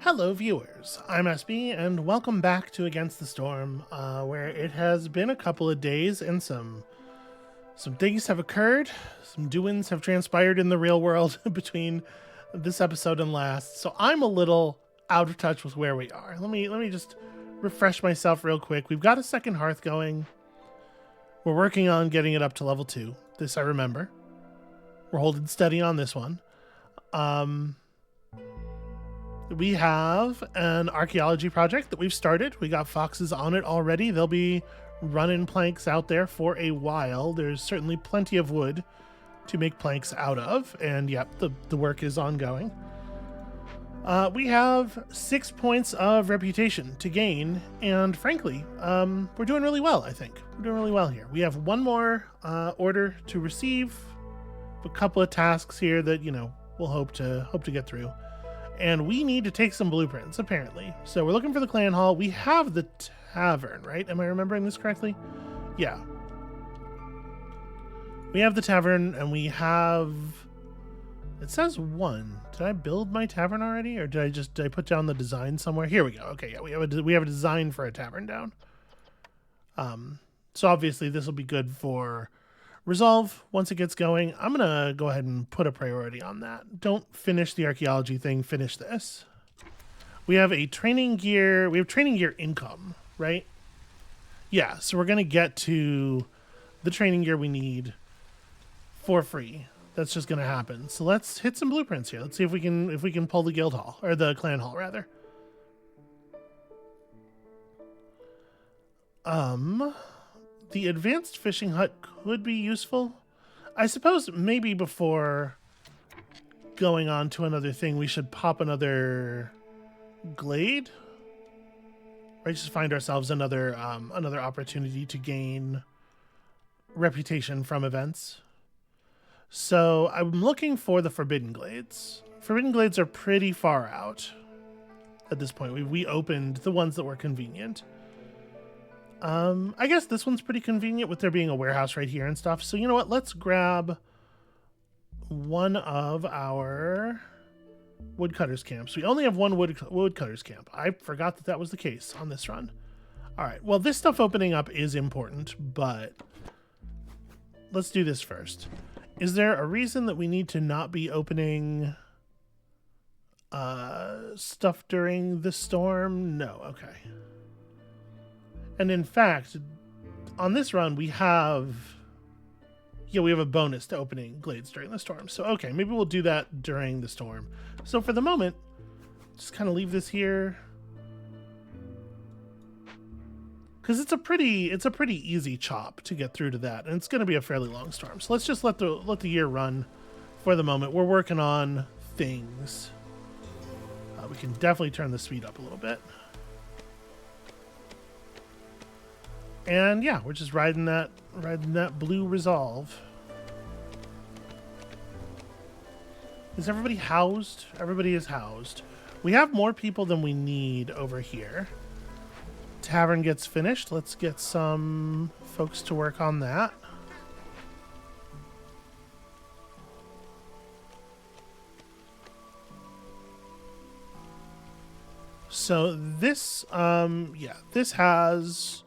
Hello viewers, I'm SB and welcome back to Against the Storm, where it has been a couple of days and some things have occurred, some doings have transpired in the real world between this episode and last, so I'm a little out of touch with where we are. Let me just refresh myself real quick. We've got a second hearth going. We're working on getting it up to level 2. This I remember. We're holding steady on this one. We have an archaeology project that we've started. We got foxes on it already. They'll be running planks out there for a while. There's certainly plenty of wood to make planks out of. And yep, the work is ongoing. We have 6 points of reputation to gain. And frankly, we're doing really well, I think. We're doing really well here. We have one more order to receive. A couple of tasks here that, we'll hope to get through. And we need to take some blueprints, apparently. So we're looking for the clan hall. We have the tavern, right? Am I remembering this correctly? Yeah. We have the tavern, and we have... It says 1. Did I build my tavern already? Or did I put down the design somewhere? Here we go. Okay, yeah, we have a design for a tavern down. So obviously this will be good for resolve once it gets going. I'm gonna go ahead and put a priority on that. Don't finish the archaeology thing, finish this. We have a training gear. We have training gear income, right? Yeah, so we're gonna get to the training gear we need for free. That's just gonna happen. So let's hit some blueprints here. Let's see if we can pull the guild hall, or the clan hall rather. The advanced fishing hut could be useful. I suppose maybe before going on to another thing, we should pop another glade. Right, just find ourselves another opportunity to gain reputation from events. So I'm looking for the forbidden glades. Forbidden glades are pretty far out at this point. We opened the ones that were convenient. I guess this one's pretty convenient with there being a warehouse right here and stuff. So you know what? Let's grab one of our woodcutters camps. We only have one woodcutters camp. I forgot that was the case on this run. All right. Well, this stuff opening up is important, but let's do this first. Is there a reason that we need to not be opening stuff during the storm? No. Okay. And in fact, on this run, we have a bonus to opening glades during the storm. So, okay, maybe we'll do that during the storm. So for the moment, just kind of leave this here. Because it's a pretty easy chop to get through to that. And it's going to be a fairly long storm. So let's just let the year run for the moment. We're working on things. We can definitely turn the speed up a little bit. And yeah, we're just riding that blue resolve. Is everybody housed? Everybody is housed. We have more people than we need over here. Tavern gets finished. Let's get some folks to work on that. So this, this has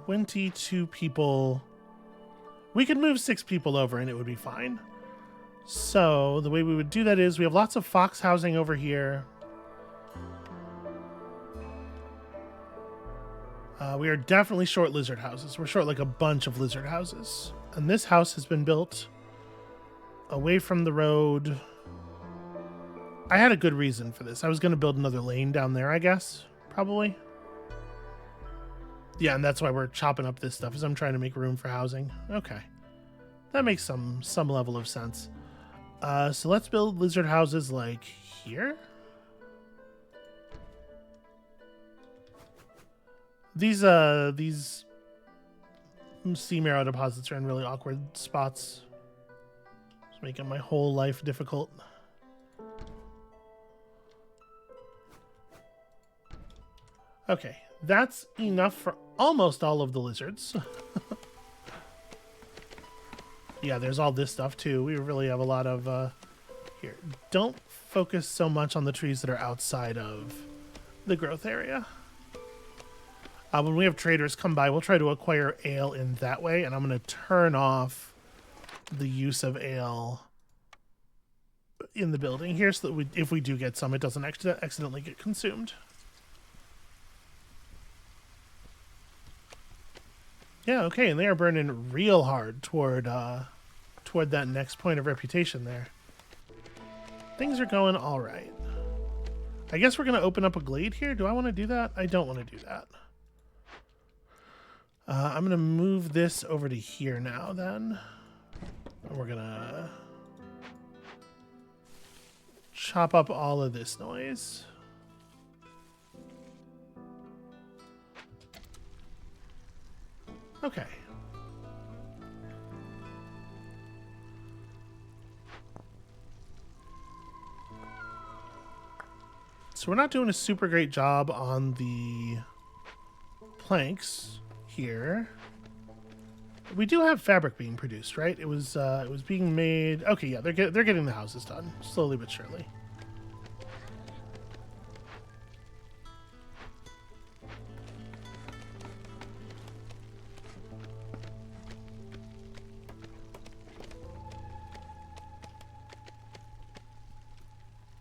22 people. We could move 6 people over and it would be fine. So the way we would do that is we have lots of fox housing over here. We are definitely short lizard houses. We're short like a bunch of lizard houses. And this house has been built away from the road. I had a good reason for this. I was going to build another lane down there, I guess. Probably. Yeah, and that's why we're chopping up this stuff, is I'm trying to make room for housing. Okay. That makes some level of sense. So let's build lizard houses like here. These sea marrow deposits are in really awkward spots. It's making my whole life difficult. Okay, that's enough for almost all of the lizards. Yeah, there's all this stuff too. We really have a lot of Here, don't focus so much on the trees that are outside of the growth area. When we have traders come by, we'll try to acquire ale in that way, and I'm going to turn off the use of ale in the building here so that if we do get some, it doesn't accidentally get consumed. Yeah, okay, and they are burning real hard toward that next point of reputation there. Things are going all right. I guess we're going to open up a glade here. Do I want to do that? I don't want to do that. I'm going to move this over to here now then. And we're going to chop up all of this noise. Okay. So we're not doing a super great job on the planks here. We do have fabric being produced, right? It was being made. Okay, yeah, they're getting the houses done slowly but surely.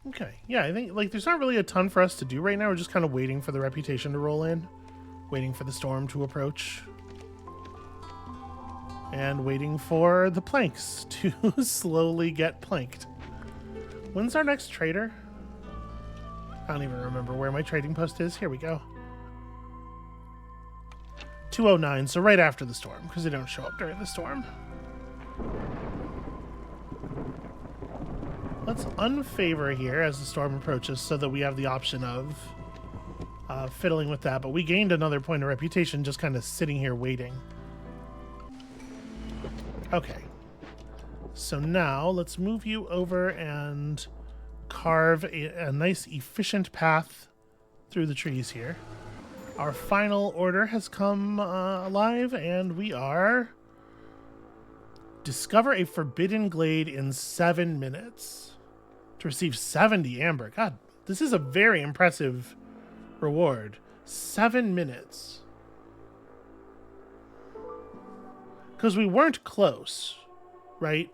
Okay, yeah, I think like there's not really a ton for us to do right now. We're just kind of waiting for the reputation to roll in, waiting for the storm to approach, and waiting for the planks to slowly get planked. When's our next trader? I don't even remember where my trading post is. Here we go. 209, so right after the storm, because they don't show up during the storm. Let's unfavor here as the storm approaches so that we have the option of fiddling with that. But we gained another point of reputation just kind of sitting here waiting. Okay. So now let's move you over and carve a nice efficient path through the trees here. Our final order has come alive, and we are... Discover a forbidden glade in 7 minutes. To receive 70 amber. God, this is a very impressive reward. 7 minutes. Because we weren't close, right?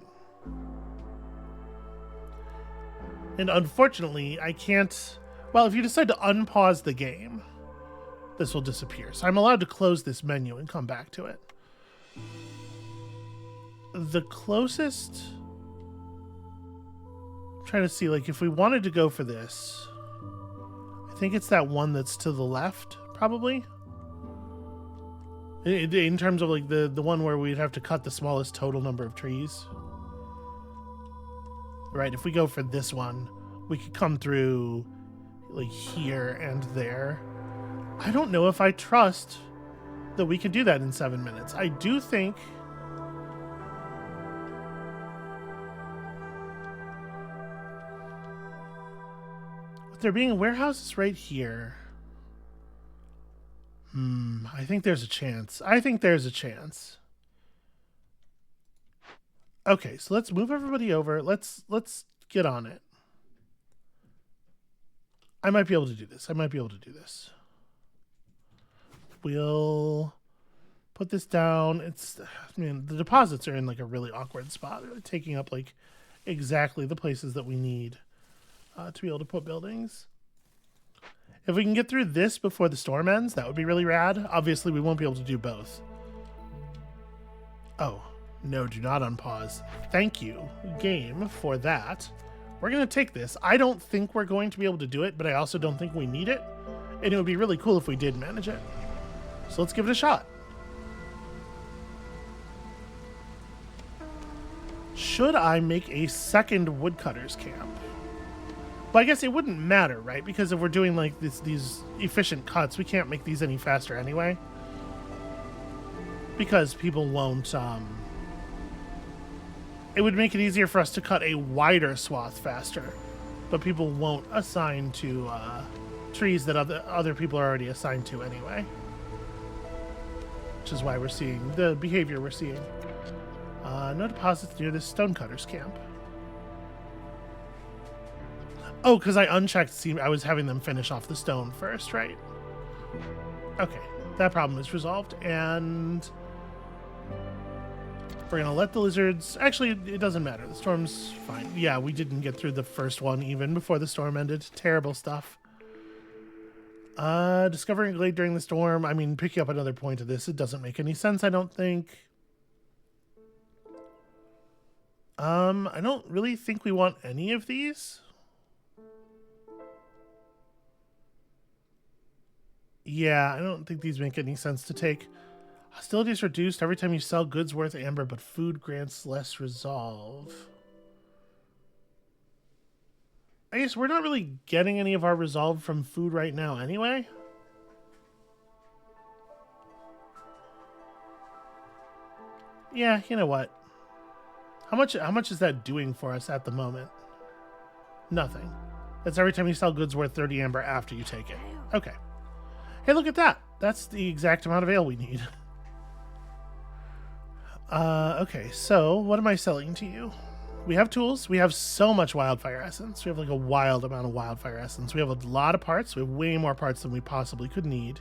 And unfortunately, I can't... Well, if you decide to unpause the game, this will disappear. So I'm allowed to close this menu and come back to it. The closest... I'm trying to see, like, if we wanted to go for this, I think it's that one that's to the left, probably. In terms of, like, the one where we'd have to cut the smallest total number of trees. Right, if we go for this one, we could come through, like, here and there. I don't know if I trust that we can do that in 7 minutes. I do think... There being warehouses right here. I think there's a chance. Okay, so let's move everybody over. Let's get on it. I might be able to do this. We'll put this down. The deposits are in like a really awkward spot. They're taking up like exactly the places that we need. To be able to put buildings. If we can get through this before the storm ends, that would be really rad. Obviously, we won't be able to do both. Oh, no, do not unpause. Thank you, game, for that. We're going to take this. I don't think we're going to be able to do it, but I also don't think we need it. And it would be really cool if we did manage it. So let's give it a shot. Should I make a second woodcutter's camp? Well, I guess it wouldn't matter, right? Because if we're doing like these efficient cuts, we can't make these any faster anyway. Because people won't... It would make it easier for us to cut a wider swath faster. But people won't assign to trees that other people are already assigned to anyway. Which is why we're seeing the behavior we're seeing. No deposits near this stonecutter's camp. Oh, because I unchecked. See, I was having them finish off the stone first, right? Okay, that problem is resolved, and we're gonna let the lizards. Actually, it doesn't matter. The storm's fine. Yeah, we didn't get through the first one even before the storm ended. Terrible stuff. Discovering a glade during the storm. I mean, picking up another point of this, it doesn't make any sense, I don't think. I don't really think we want any of these. Yeah, I don't think these make any sense to take. Hostility is reduced every time you sell goods worth amber, but food grants less resolve. I guess we're not really getting any of our resolve from food right now anyway. Yeah, you know what? How much is that doing for us at the moment? Nothing. That's every time you sell goods worth 30 amber after you take it. Okay. Hey, look at that. That's the exact amount of ale we need. Okay, so what am I selling to you? We have tools. We have so much wildfire essence. We have like a wild amount of wildfire essence. We have a lot of parts. We have way more parts than we possibly could need.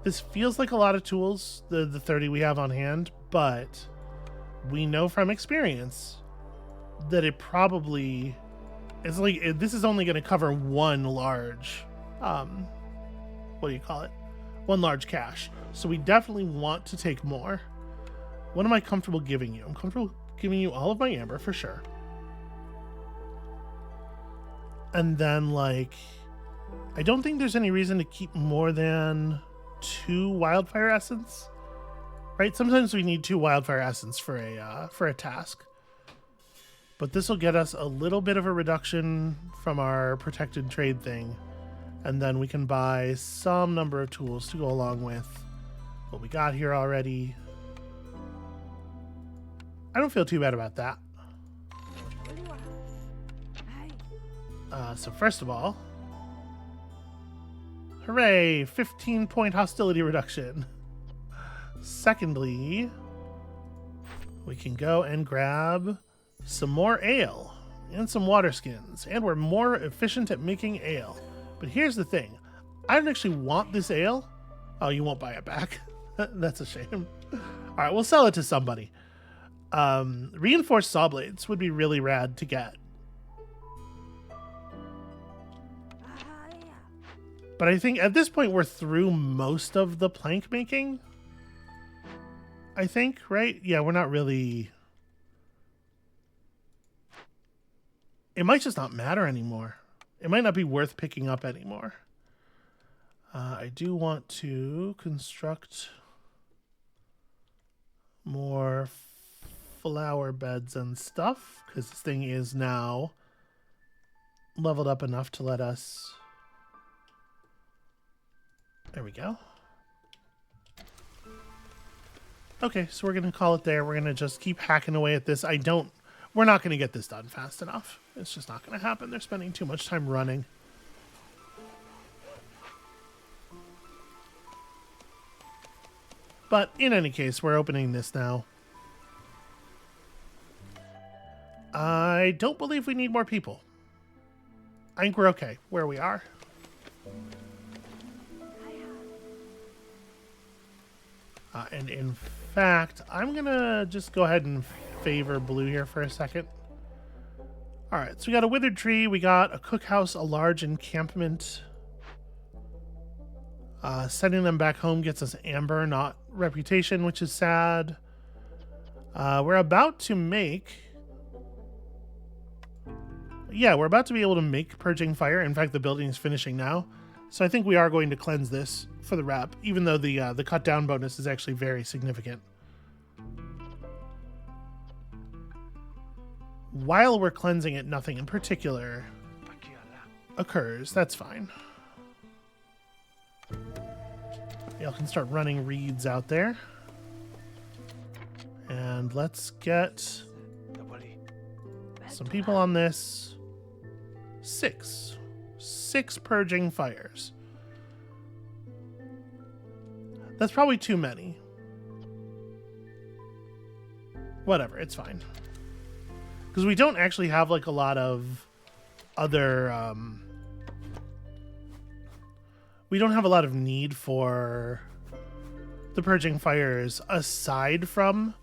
This feels like a lot of tools, the 30 we have on hand, but we know from experience that it probably is like, this is only going to cover one large, what do you call it? One large cache. So we definitely want to take more. What am I comfortable giving you? I'm comfortable giving you all of my amber for sure. And then like, I don't think there's any reason to keep more than 2 wildfire essence, right? Sometimes we need 2 wildfire essence for a task, but this will get us a little bit of a reduction from our protected trade thing, and then we can buy some number of tools to go along with what we got here already. I don't feel too bad about that. So first of all, hooray, 15-point hostility reduction. Secondly, we can go and grab some more ale and some water skins, and we're more efficient at making ale. But here's the thing. I don't actually want this ale. Oh, you won't buy it back. That's a shame. All right, we'll sell it to somebody. Reinforced saw blades would be really rad to get. But I think at this point we're through most of the plank making. I think, right? Yeah, we're not really... It might just not matter anymore. It might not be worth picking up anymore. I do want to construct more flower beds and stuff, because this thing is now leveled up enough to let us... There we go. Okay, so we're going to call it there. We're going to just keep hacking away at this. We're not going to get this done fast enough. It's just not going to happen. They're spending too much time running. But in any case, we're opening this now. I don't believe we need more people. I think we're okay where we are. And in fact, I'm going to just go ahead and favor blue here for a second. All right, so we got a withered tree. We got a cookhouse, a large encampment. Sending them back home gets us amber, not reputation, which is sad. We're about to make... Yeah, we're about to be able to make Purging Fire. In fact, the building is finishing now. So I think we are going to cleanse this for the wrap, even though the cut down bonus is actually very significant. While we're cleansing it, nothing in particular occurs. That's fine. Y'all can start running reeds out there. And let's get some people on this. 6 Purging Fires. That's probably too many. Whatever, it's fine. Because we don't actually have like a lot of other we don't have a lot of need for the purging fires aside from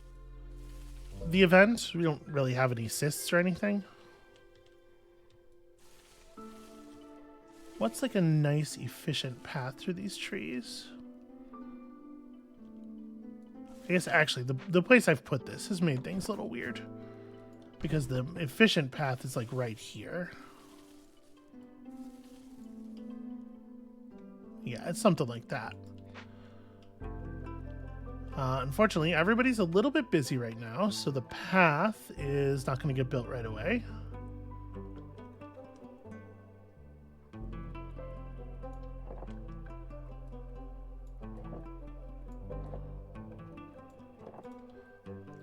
the event. We don't really have any cysts or anything. What's like a nice efficient path through these trees? I guess actually the place I've put this has made things a little weird, because the efficient path is like right here. Yeah, it's something like that. Unfortunately, everybody's a little bit busy right now, so the path is not going to get built right away.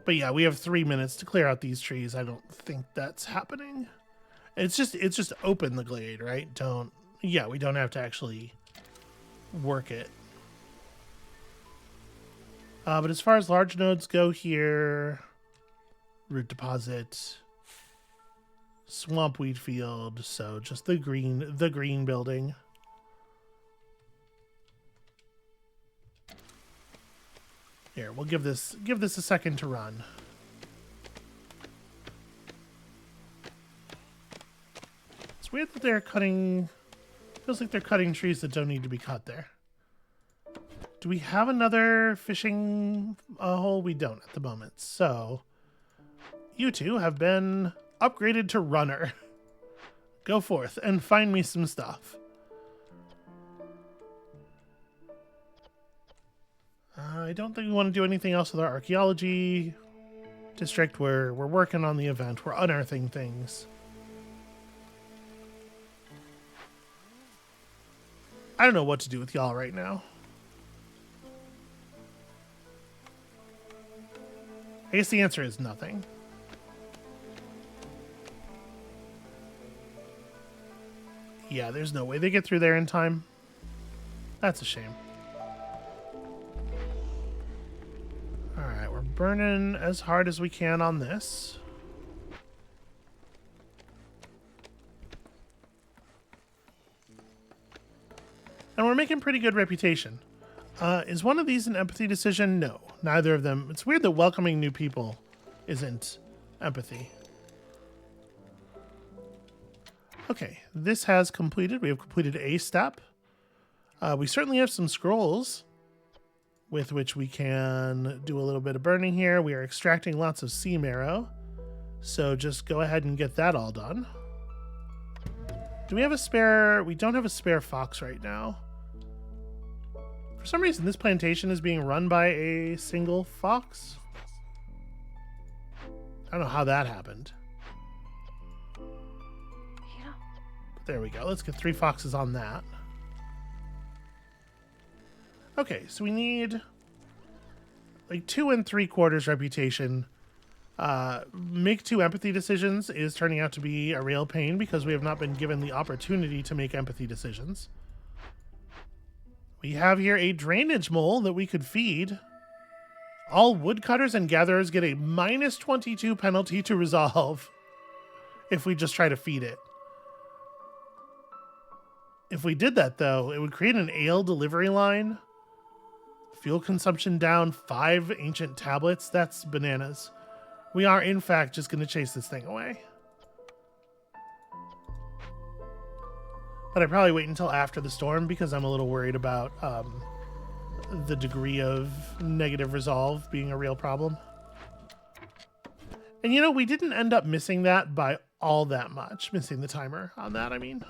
But yeah, we have 3 minutes to clear out these trees. I don't think that's happening. It's just open the glade, right? Yeah, we don't have to actually work it. But as far as large nodes go here, root deposit, swamp wheat field, so just the green building. Here, we'll give this a second to run. It's weird that they're cutting. Feels like they're cutting trees that don't need to be cut there. Do we have another fishing hole? We don't at the moment. So you two have been upgraded to runner. Go forth and find me some stuff. I don't think we want to do anything else with our archaeology district. We're working on the event. We're unearthing things. I don't know what to do with y'all right now. I guess the answer is nothing. Yeah, there's no way they get through there in time. That's a shame. Alright, we're burning as hard as we can on this. And we're making pretty good reputation. Is one of these an empathy decision? No, neither of them. It's weird that welcoming new people isn't empathy. Okay, this has completed. We have completed a step. We certainly have some scrolls with which we can do a little bit of burning here. We are extracting lots of sea marrow, so just go ahead and get that all done. Do we have a spare? We don't have a spare fox right now. For some reason, this plantation is being run by a single fox. I don't know how that happened. But there we go. Let's get 3 foxes on that. Okay, so we need like 2 3/4 reputation. Make 2 empathy decisions is turning out to be a real pain because we have not been given the opportunity to make empathy decisions. We have here a drainage mole that we could feed. All woodcutters and gatherers get a -22 penalty to resolve if we just try to feed it. If we did that, though, it would create an ale delivery line. Fuel consumption down, 5 ancient tablets. That's bananas. We are, in fact, just going to chase this thing away. But I'd probably wait until after the storm because I'm a little worried about the degree of negative resolve being a real problem. And, you know, we didn't end up missing that by all that much. Missing the timer on that, I mean.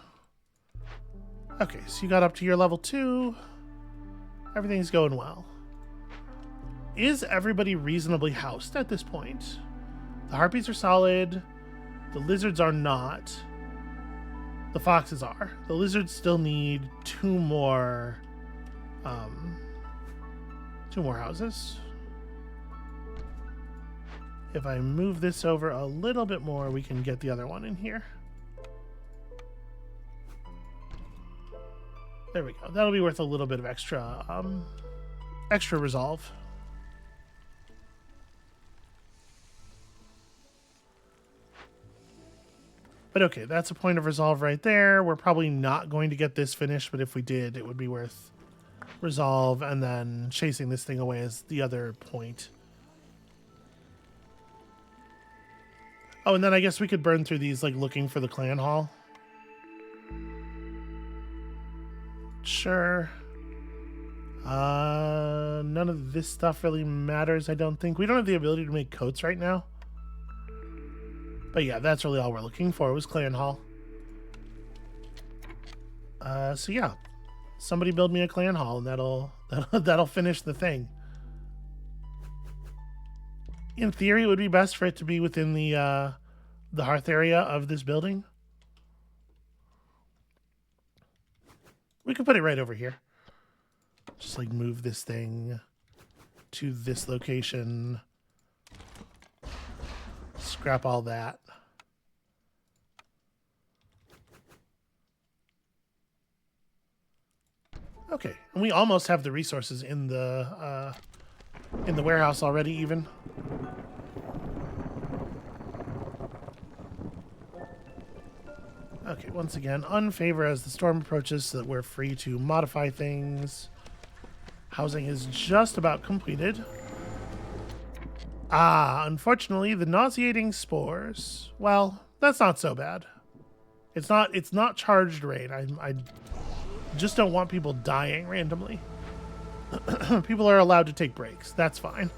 Okay, so you got up to your level 2. Everything's going well. Is everybody reasonably housed at this point? The harpies are solid. The lizards are not. The foxes are. The lizards still need 2 more houses. If I move this over a little bit more, we can get the other one in here. There we go. That'll be worth a little bit of extra resolve. But okay, that's a point of resolve right there. We're probably not going to get this finished, but if we did, it would be worth resolve, and then chasing this thing away is the other point. Oh, and then I guess we could burn through these, like, looking for the clan hall. Sure. None of this stuff really matters, I don't think. We don't have the ability to make coats right now. But yeah, that's really all we're looking for was clan hall. So yeah. Somebody build me a clan hall, and that'll finish the thing. In theory, it would be best for it to be within the hearth area of this building. We could put it right over here. Just like move this thing to this location. Scrap all that. Okay, and we almost have the resources in the warehouse already, even. Okay, once again, unfavor as the storm approaches so that we're free to modify things. Housing is just about completed. Ah, unfortunately, the nauseating spores. Well, that's not so bad. It's not charged rain. I just don't want people dying randomly. People are allowed to take breaks. That's fine.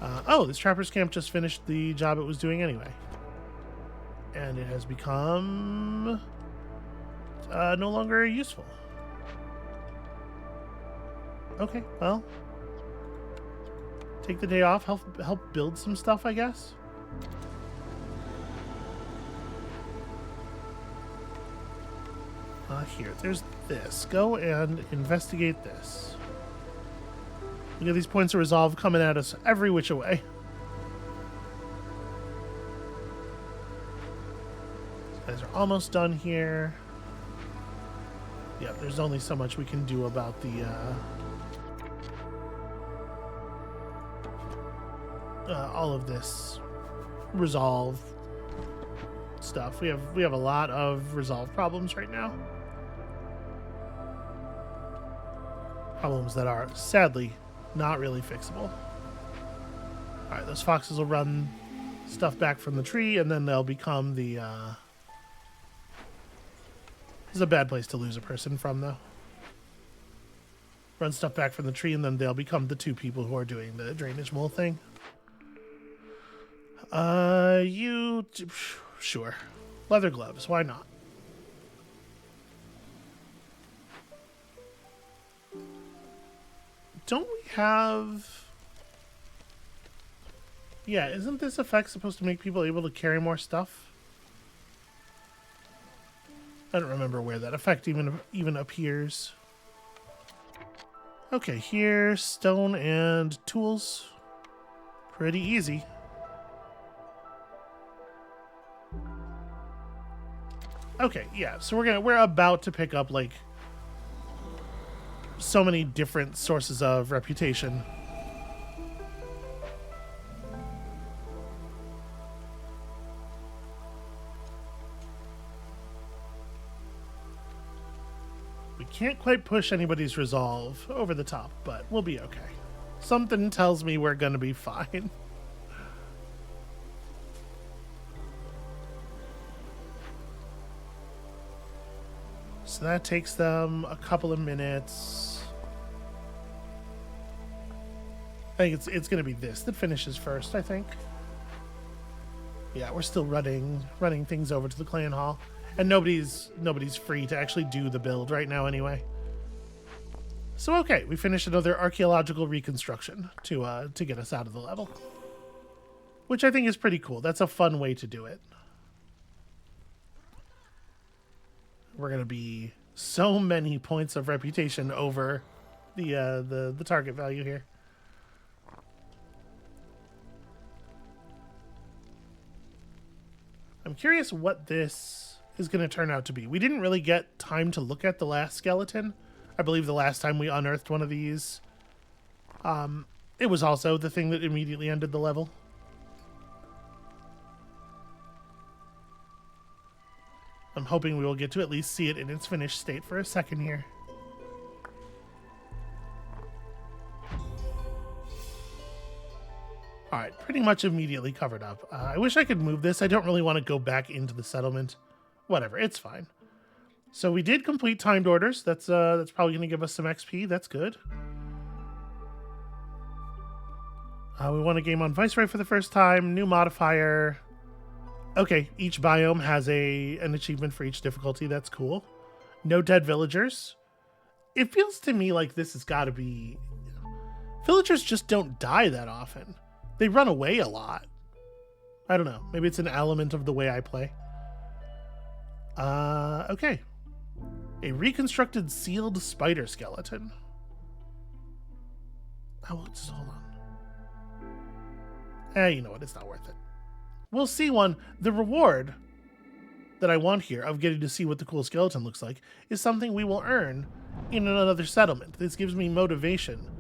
Oh, this trapper's camp just finished the job it was doing anyway. And it has become no longer useful. Okay, well, take the day off, help build some stuff, I guess. Here, there's this. Go and investigate this. Look at these points of resolve coming at us every which way. These guys are almost done here. Yeah, there's only so much we can do about the all of this resolve stuff. We have a lot of resolve problems right now. Problems that are sadly not really fixable. Alright, those foxes will run stuff back from the tree, and then they'll become the this is a bad place to lose a person from, though. Run stuff back from the tree, and then they'll become the two people who are doing the drainage mole thing. Sure. Leather gloves, why not? Don't we have... Yeah, isn't this effect supposed to make people able to carry more stuff? I don't remember where that effect even appears. Okay, here, stone and tools. Pretty easy. Okay, yeah, so we're about to pick up, like, so many different sources of reputation. We can't quite push anybody's resolve over the top, but we'll be okay. Something tells me we're gonna be fine. So that takes them a couple of minutes. I think it's going to be this that finishes first, I think. Yeah, we're still running things over to the clan hall. And nobody's free to actually do the build right now anyway. So okay, we finished another archaeological reconstruction to get us out of the level. Which I think is pretty cool. That's a fun way to do it. We're going to be so many points of reputation over the target value here. I'm curious what this is going to turn out to be. We didn't really get time to look at the last skeleton. I believe the last time we unearthed one of these, it was also the thing that immediately ended the level. I'm hoping we will get to at least see it in its finished state for a second here. All right, pretty much immediately covered up. I wish I could move this. I don't really want to go back into the settlement. Whatever, it's fine. So we did complete timed orders. That's probably going to give us some XP. That's good. We won a game on Viceroy for the first time. New modifier. Okay, each biome has an achievement for each difficulty. That's cool. No dead villagers. It feels to me like this has got to be... Villagers just don't die that often. They run away a lot. I don't know. Maybe it's an element of the way I play. Okay. A reconstructed sealed spider skeleton. Oh, just hold on. You know what? It's not worth it. We'll see one. The reward that I want here of getting to see what the cool skeleton looks like is something we will earn in another settlement. This gives me motivation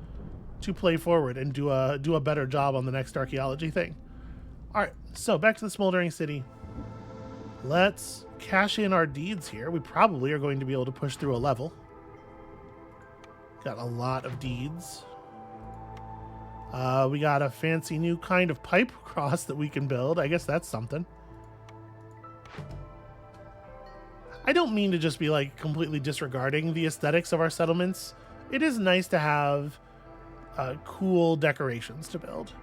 to play forward and do a better job on the next archaeology thing. All right, so back to the smoldering city. Let's cash in our deeds here. We probably are going to be able to push through a level. Got a lot of deeds. We got a fancy new kind of pipe cross that we can build. I guess that's something. I don't mean to just be like completely disregarding the aesthetics of our settlements. It is nice to have cool decorations to build.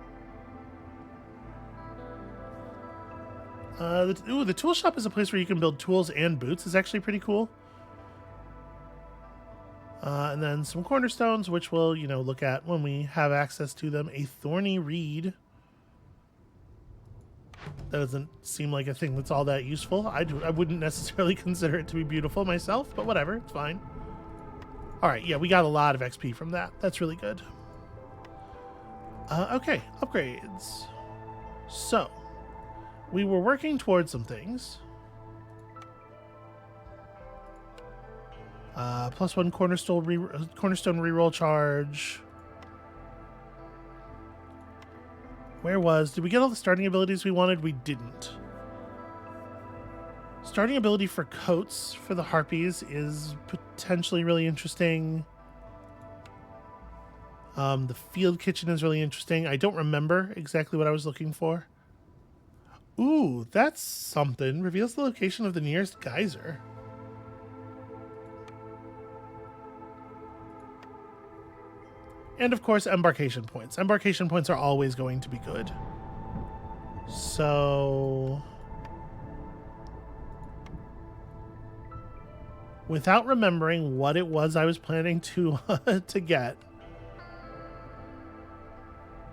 The tool shop is a place where you can build tools and boots. It's actually pretty cool. And then some cornerstones, which we'll, look at when we have access to them. A thorny reed. That doesn't seem like a thing that's all that useful. I wouldn't necessarily consider it to be beautiful myself, but whatever, it's fine. All right, yeah, we got a lot of XP from that. That's really good. Okay, upgrades. So, we were working towards some things. +1 cornerstone reroll charge. Did we get all the starting abilities we wanted? We didn't. Starting ability for coats for the harpies is potentially really interesting. The field kitchen is really interesting. I don't remember exactly what I was looking for. Ooh, that's something. Reveals the location of the nearest geyser. And of course, embarkation points. Embarkation points are always going to be good. So, without remembering what it was I was planning to to get,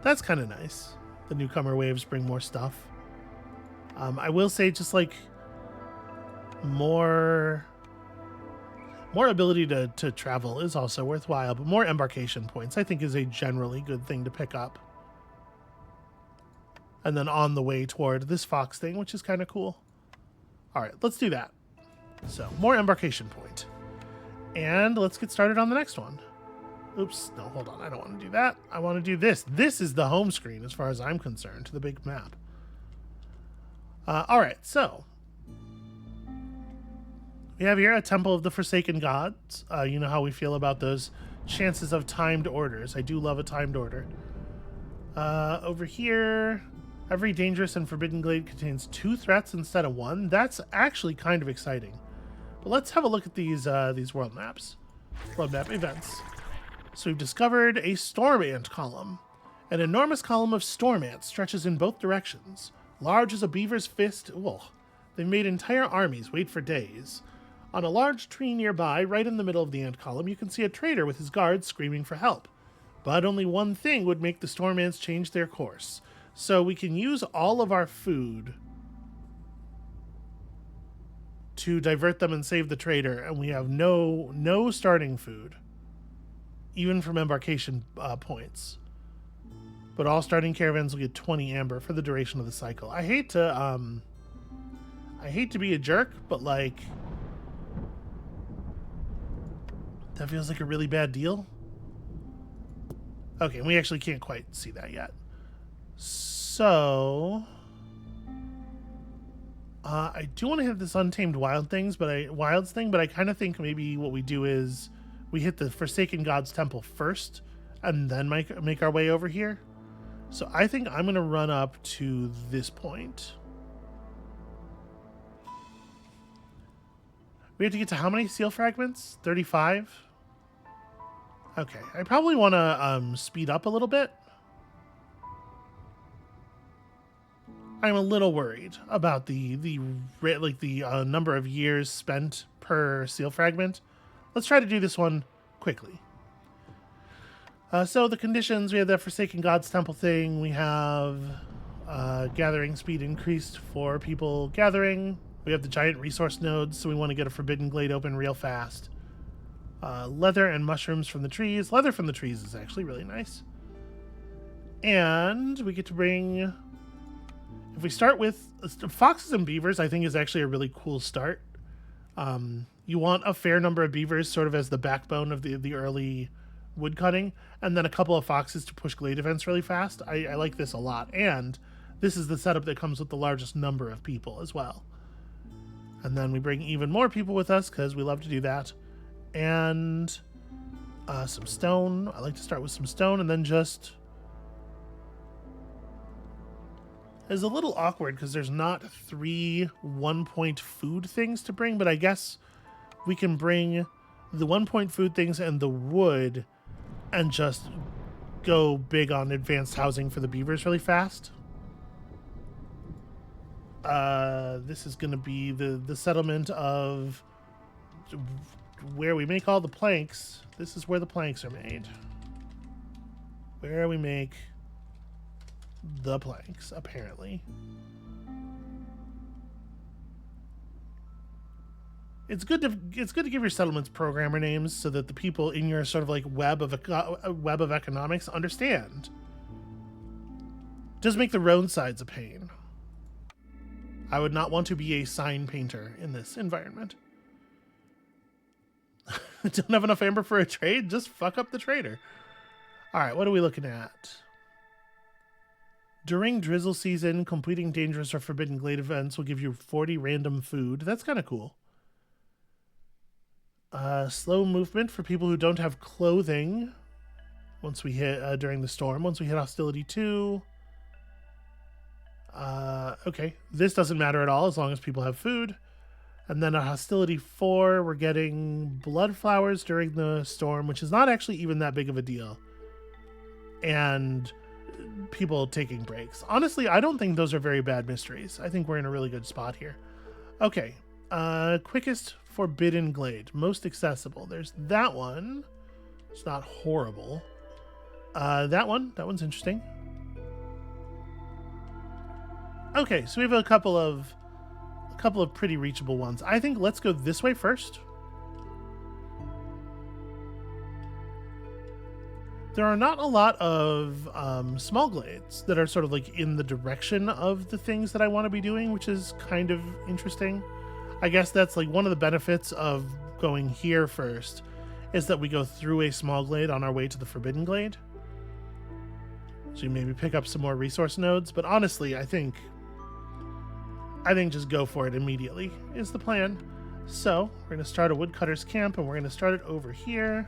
that's kind of nice. The newcomer waves bring more stuff. I will say, just like more ability to travel is also worthwhile, but more embarkation points I think is a generally good thing to pick up. And then on the way toward this fox thing, which is kind of cool. All right, let's do that. So more embarkation point. And let's get started on the next one. Oops, no, hold on. I don't want to do that. I want to do this. This is the home screen as far as I'm concerned, the big map. All right, so we have here a Temple of the Forsaken Gods. You know how we feel about those chances of timed orders. I do love a timed order. Over here, every dangerous and forbidden glade contains 2 threats instead of 1. That's actually kind of exciting. But let's have a look at these world maps. World map events. So we've discovered a storm ant column. An enormous column of storm ants stretches in both directions. Large as a beaver's fist. Whoa. They've made entire armies wait for days. On a large tree nearby, right in the middle of the ant column, you can see a trader with his guards screaming for help. But only one thing would make the storm ants change their course. So we can use all of our food to divert them and save the trader, and we have no starting food, even from embarkation points. But all starting caravans will get 20 amber for the duration of the cycle. I hate to be a jerk, but like, that feels like a really bad deal. Okay, we actually can't quite see that yet. So, I do want to hit this untamed wilds thing, but I kind of think maybe what we do is we hit the Forsaken Gods Temple first, and then make our way over here. So I think I'm gonna run up to this point. We have to get to how many seal fragments? 35? Okay, I probably want to speed up a little bit. I'm a little worried about the number of years spent per seal fragment. Let's try to do this one quickly. So the conditions, we have the Forsaken Gods Temple thing. We have gathering speed increased for people gathering. We have the giant resource nodes, so we want to get a Forbidden Glade open real fast. Leather and mushrooms from the trees. Leather from the trees is actually really nice. And we get to bring... If we start with foxes and beavers, I think is actually a really cool start. You want a fair number of beavers sort of as the backbone of the early woodcutting, and then a couple of foxes to push glade events really fast. I like this a lot, and this is the setup that comes with the largest number of people as well. And then we bring even more people with us because we love to do that. And some stone. I like to start with some stone and then just... It's a little awkward because there's not 3 1-point food things to bring, but I guess we can bring the 1-point food things and the wood and just go big on advanced housing for the beavers really fast. This is going to be the settlement of where we make all the planks. This is where the planks are made. Where we make the planks, apparently. It's good to give your settlements programmer names so that the people in your sort of like web of economics understand. Does make the roadsides a pain. I would not want to be a sign painter in this environment. Don't have enough amber for a trade? Just fuck up the trader. All right, what are we looking at? During drizzle season, completing dangerous or forbidden glade events will give you 40 random food. That's kind of cool. Slow movement for people who don't have clothing. Once we hit during the storm. Once we hit hostility 2. Okay, this doesn't matter at all as long as people have food. And then at hostility 4, we're getting blood flowers during the storm, which is not actually even that big of a deal. And people taking breaks. Honestly, I don't think those are very bad mysteries. I think we're in a really good spot here. Okay, quickest forbidden glade, most accessible. There's that one. It's not horrible. That one's interesting. Okay, so we have a couple of pretty reachable ones. I think let's go this way first. There are not a lot of small glades that are sort of like in the direction of the things that I want to be doing, which is kind of interesting. I guess that's like one of the benefits of going here first is that we go through a small glade on our way to the Forbidden Glade. So you maybe pick up some more resource nodes, but honestly, I think just go for it immediately is the plan. So we're going to start a woodcutter's camp, and we're going to start it over here.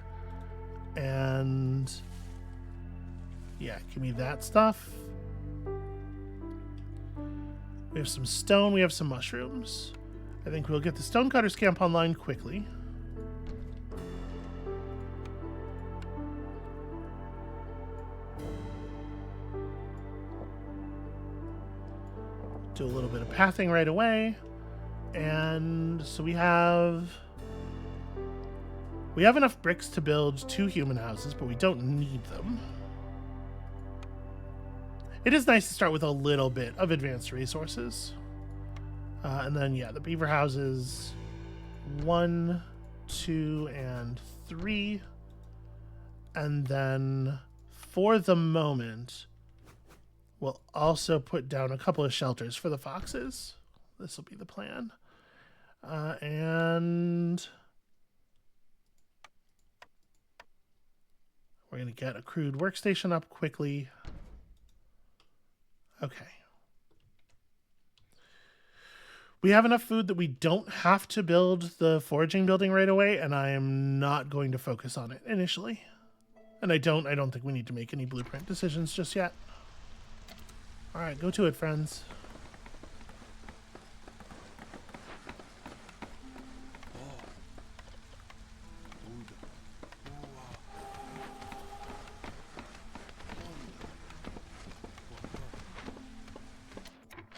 And yeah, give me that stuff. We have some stone. We have some mushrooms. I think we'll get the stonecutter's camp online quickly. Do a little bit of pathing right away. And so we have enough bricks to build 2 human houses, but we don't need them. It is nice to start with a little bit of advanced resources. And then, yeah, the beaver houses 1, 2, and 3. And then for the moment, we'll also put down a couple of shelters for the foxes. This will be the plan. And we're going to get a crude workstation up quickly. Okay. We have enough food that we don't have to build the foraging building right away, and I am not going to focus on it initially. And I don't think we need to make any blueprint decisions just yet. All right, go to it, friends.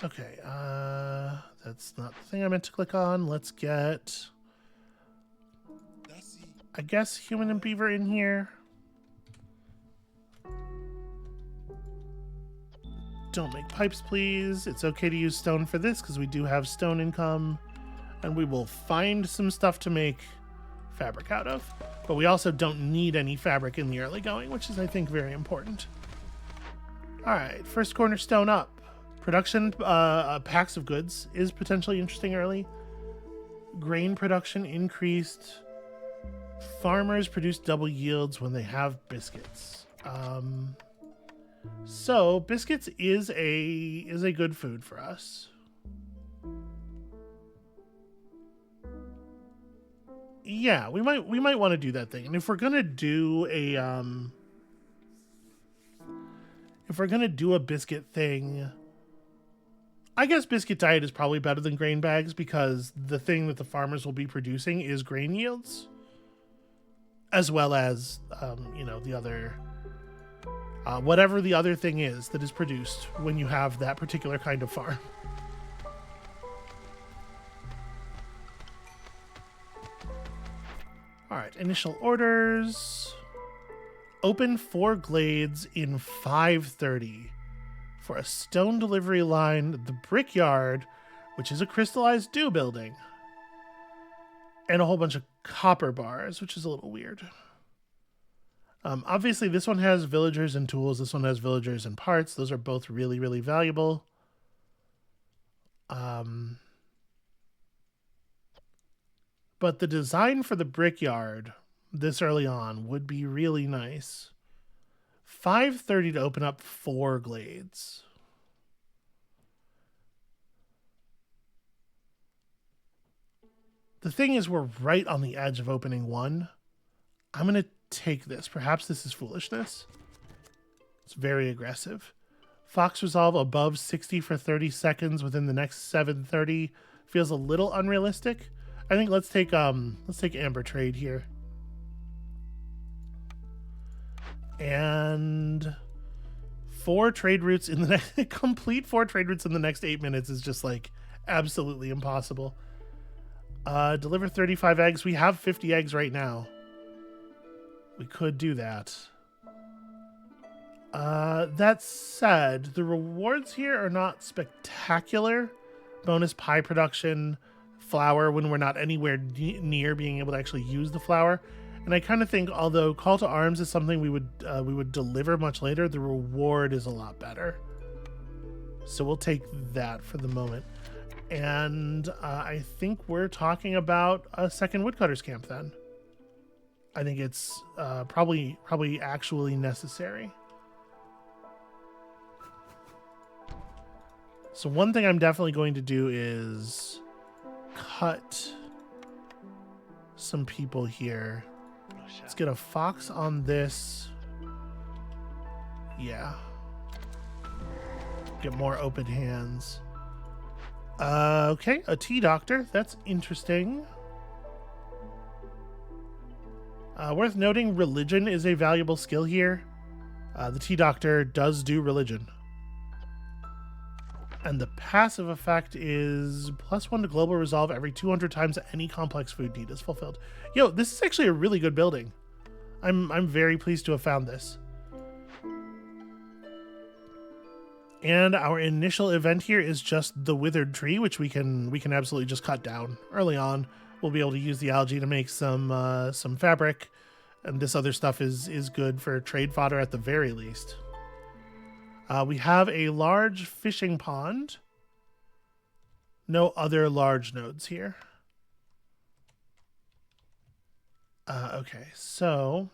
Okay, that's not the thing I meant to click on. Let's get, I guess, human and beaver in here. Don't make pipes, please. It's okay to use stone for this because we do have stone income. And we will find some stuff to make fabric out of. But we also don't need any fabric in the early going, which is, I think, very important. All right, first cornerstone up. Production, packs of goods is potentially interesting early. Grain production increased. Farmers produce double yields when they have biscuits. So biscuits is a good food for us. Yeah, we might want to do that thing. And if we're gonna do a biscuit thing, I guess biscuit diet is probably better than grain bags because the thing that the farmers will be producing is grain yields, as well as the other whatever the other thing is that is produced when you have that particular kind of farm. All right, initial orders. Open 4 glades in 5:30 for a stone delivery line, the brickyard, which is a crystallized dew building, and a whole bunch of copper bars, which is a little weird. Obviously, this one has villagers and tools. This one has villagers and parts. Those are both really, really valuable. But the design for the brickyard this early on would be really nice. 5:30 to open up 4 glades. The thing is, we're right on the edge of opening 1. I'm going to take this. Perhaps this is foolishness. It's very aggressive. Fox resolve above 60 for 30 seconds within the next 7:30 feels a little unrealistic. I think let's take Amber Trade here. And 4 trade routes in the next complete 4 trade routes in the next 8 minutes is just like absolutely impossible. Deliver 35 eggs. We have 50 eggs right now. We could do that. That said, the rewards here are not spectacular. Bonus pie production, flour when we're not anywhere near being able to actually use the flour. And I kind of think, although call to arms is something we would deliver much later, the reward is a lot better. So we'll take that for the moment. And I think we're talking about a second woodcutters camp then. I think it's probably actually necessary. So one thing I'm definitely going to do is cut some people here. Let's get a fox on this. Yeah. Get more open hands. Okay, a tea doctor. That's interesting. Worth noting, religion is a valuable skill here. The tea doctor does do religion. And the passive effect is +1 to global resolve every 200 times any complex food need is fulfilled. Yo, this is actually a really good building. I'm very pleased to have found this. And our initial event here is just the withered tree, which we can absolutely just cut down early on. We'll be able to use the algae to make some fabric, and this other stuff is good for trade fodder at the very least. We have a large fishing pond. No other large nodes here. Okay, so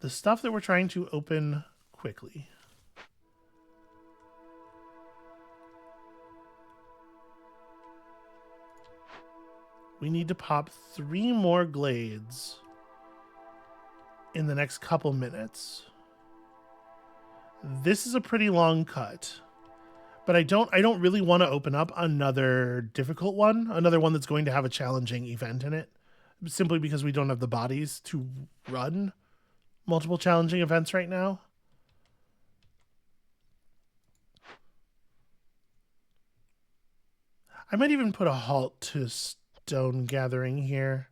the stuff that we're trying to open quickly. We need to pop 3 more glades in the next couple minutes. This is a pretty long cut, but I don't really want to open up another difficult one, another one that's going to have a challenging event in it, simply because we don't have the bodies to run multiple challenging events right now. I might even put a halt to stone gathering here.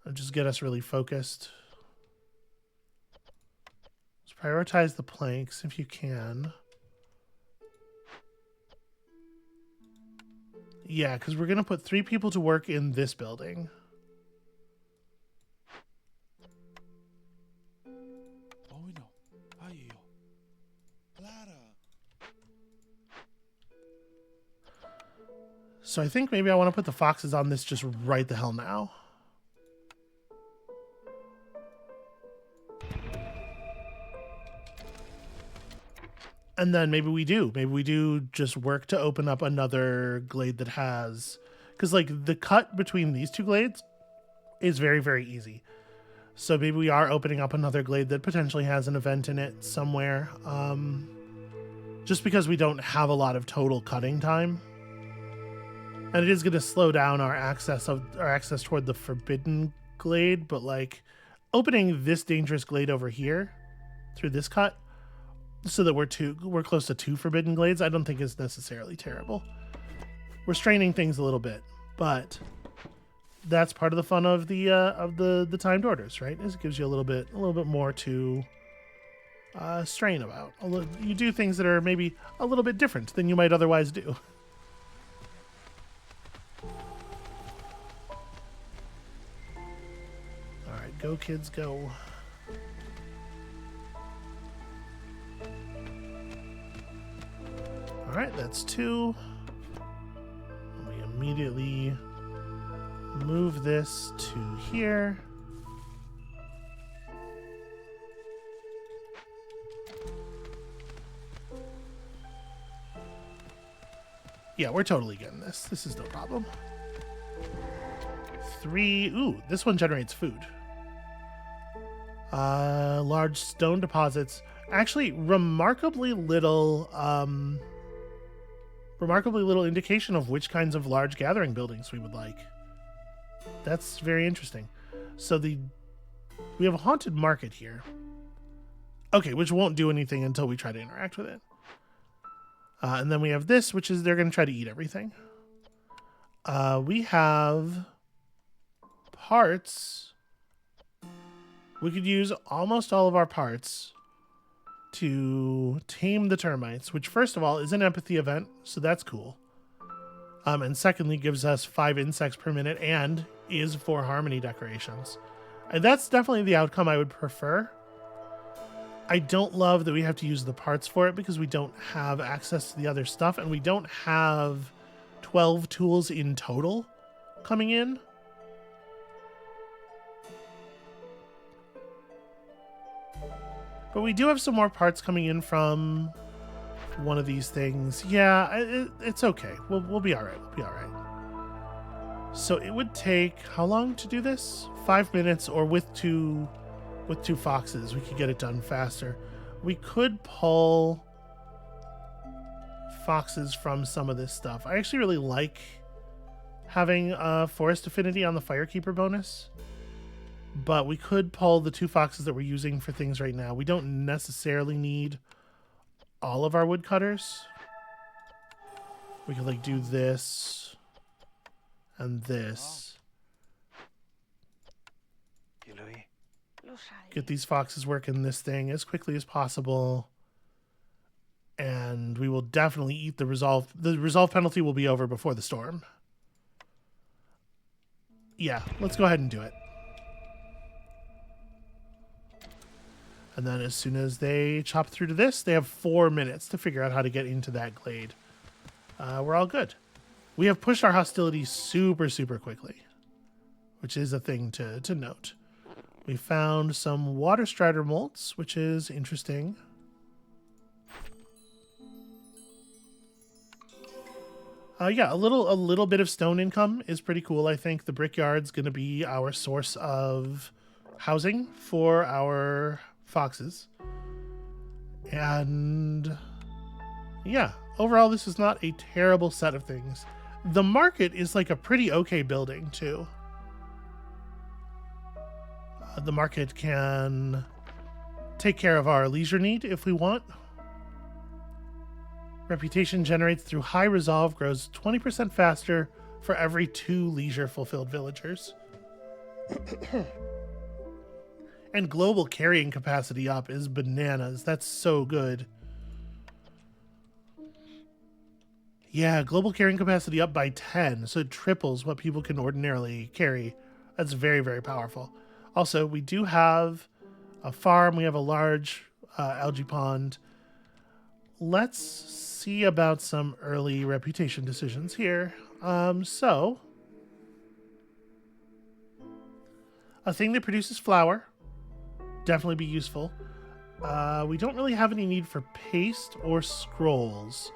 And just get us really focused. Let's prioritize the planks if you can. Yeah, because we're going to put 3 people to work in this building. So I think maybe I want to put the foxes on this just right the hell now. And then maybe we do just work to open up another glade that has, because like the cut between these 2 glades is very, very easy. So maybe we are opening up another glade that potentially has an event in it somewhere. Just because we don't have a lot of total cutting time. And it is going to slow down our access toward the forbidden glade, but like opening this dangerous glade over here through this cut so that we're close to 2 forbidden glades, I don't think is necessarily terrible. We're straining things a little bit, but that's part of the fun of the timed orders, right? Is it gives you a little bit more to strain about. You do things that are maybe a little bit different than you might otherwise do. Go, kids, go. All right, that's 2. We immediately move this to here. Yeah, we're totally getting this. This is no problem. 3. Ooh, this one generates food. Large stone deposits. Actually, remarkably little indication of which kinds of large gathering buildings we would like. That's very interesting. So we have a haunted market here. Okay, which won't do anything until we try to interact with it. And then we have this, which is they're going to try to eat everything. We have parts. We could use almost all of our parts to tame the termites, which first of all is an empathy event, so that's cool. And secondly gives us 5 insects per minute and is 4 harmony decorations. And that's definitely the outcome I would prefer. I don't love that we have to use the parts for it because we don't have access to the other stuff, and we don't have 12 tools in total coming in. But we do have some more parts coming in from one of these things. Yeah, it's okay. We'll be all right. We'll be all right. So it would take how long to do this? 5 minutes, or with two foxes, we could get it done faster. We could pull foxes from some of this stuff. I actually really like having forest affinity on the firekeeper bonus. But we could pull the 2 foxes that we're using for things right now. We don't necessarily need all of our woodcutters. We could like do this and this. Get these foxes working this thing as quickly as possible. And we will definitely eat the resolve. The resolve penalty will be over before the storm. Yeah, let's go ahead and do it. And then as soon as they chop through to this, they have 4 minutes to figure out how to get into that glade. We're all good. We have pushed our hostility super, super quickly, which is a thing to note. We found some water strider molts, which is interesting. Yeah, a little bit of stone income is pretty cool. I think the brickyard's going to be our source of housing for our foxes. And yeah, overall, this is not a terrible set of things. The market is like a pretty okay building, too. The market can take care of our leisure need if we want. Reputation generates through high resolve grows 20% faster for every 2 leisure-fulfilled villagers. And global carrying capacity up is bananas. That's so good. Yeah, global carrying capacity up by 10, so it triples what people can ordinarily carry. That's very, very powerful. Also, we do have a farm. We have a large algae pond. Let's see about some early reputation decisions here. So, a thing that produces flour, definitely be useful. We don't really have any need for paste or scrolls.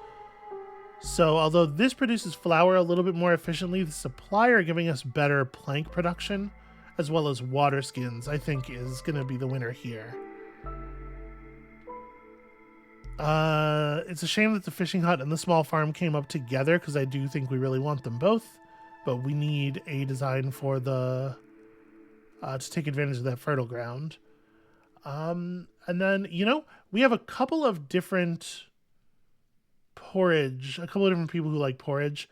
So, although this produces flour a little bit more efficiently, the supplier giving us better plank production, as well as water skins, I think is going to be the winner here. It's a shame that the fishing hut and the small farm came up together, because I do think we really want them both, but we need a design for the to take advantage of that fertile ground. And then, we have a couple of different porridge, a couple of different people who like porridge.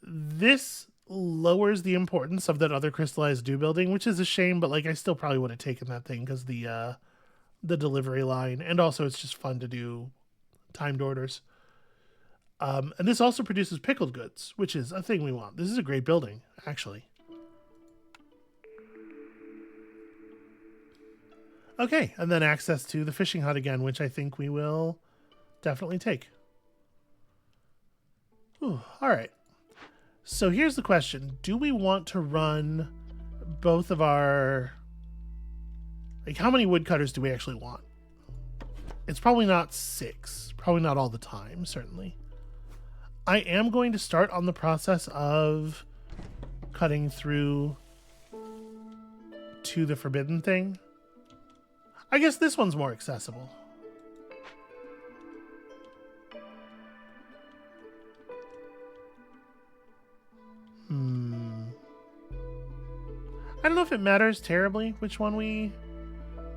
This lowers the importance of that other crystallized dew building, which is a shame, but I still probably would have taken that thing because the delivery line, and also it's just fun to do timed orders. And this also produces pickled goods, which is a thing we want. This is a great building, actually. Okay, and then access to the fishing hut again, which I think we will definitely take. Ooh, all right. So here's the question. Do we want to run both of our... how many woodcutters do we actually want? It's probably not 6. Probably not all the time, certainly. I am going to start on the process of cutting through to the forbidden thing. I guess this one's more accessible. I don't know if it matters terribly which one we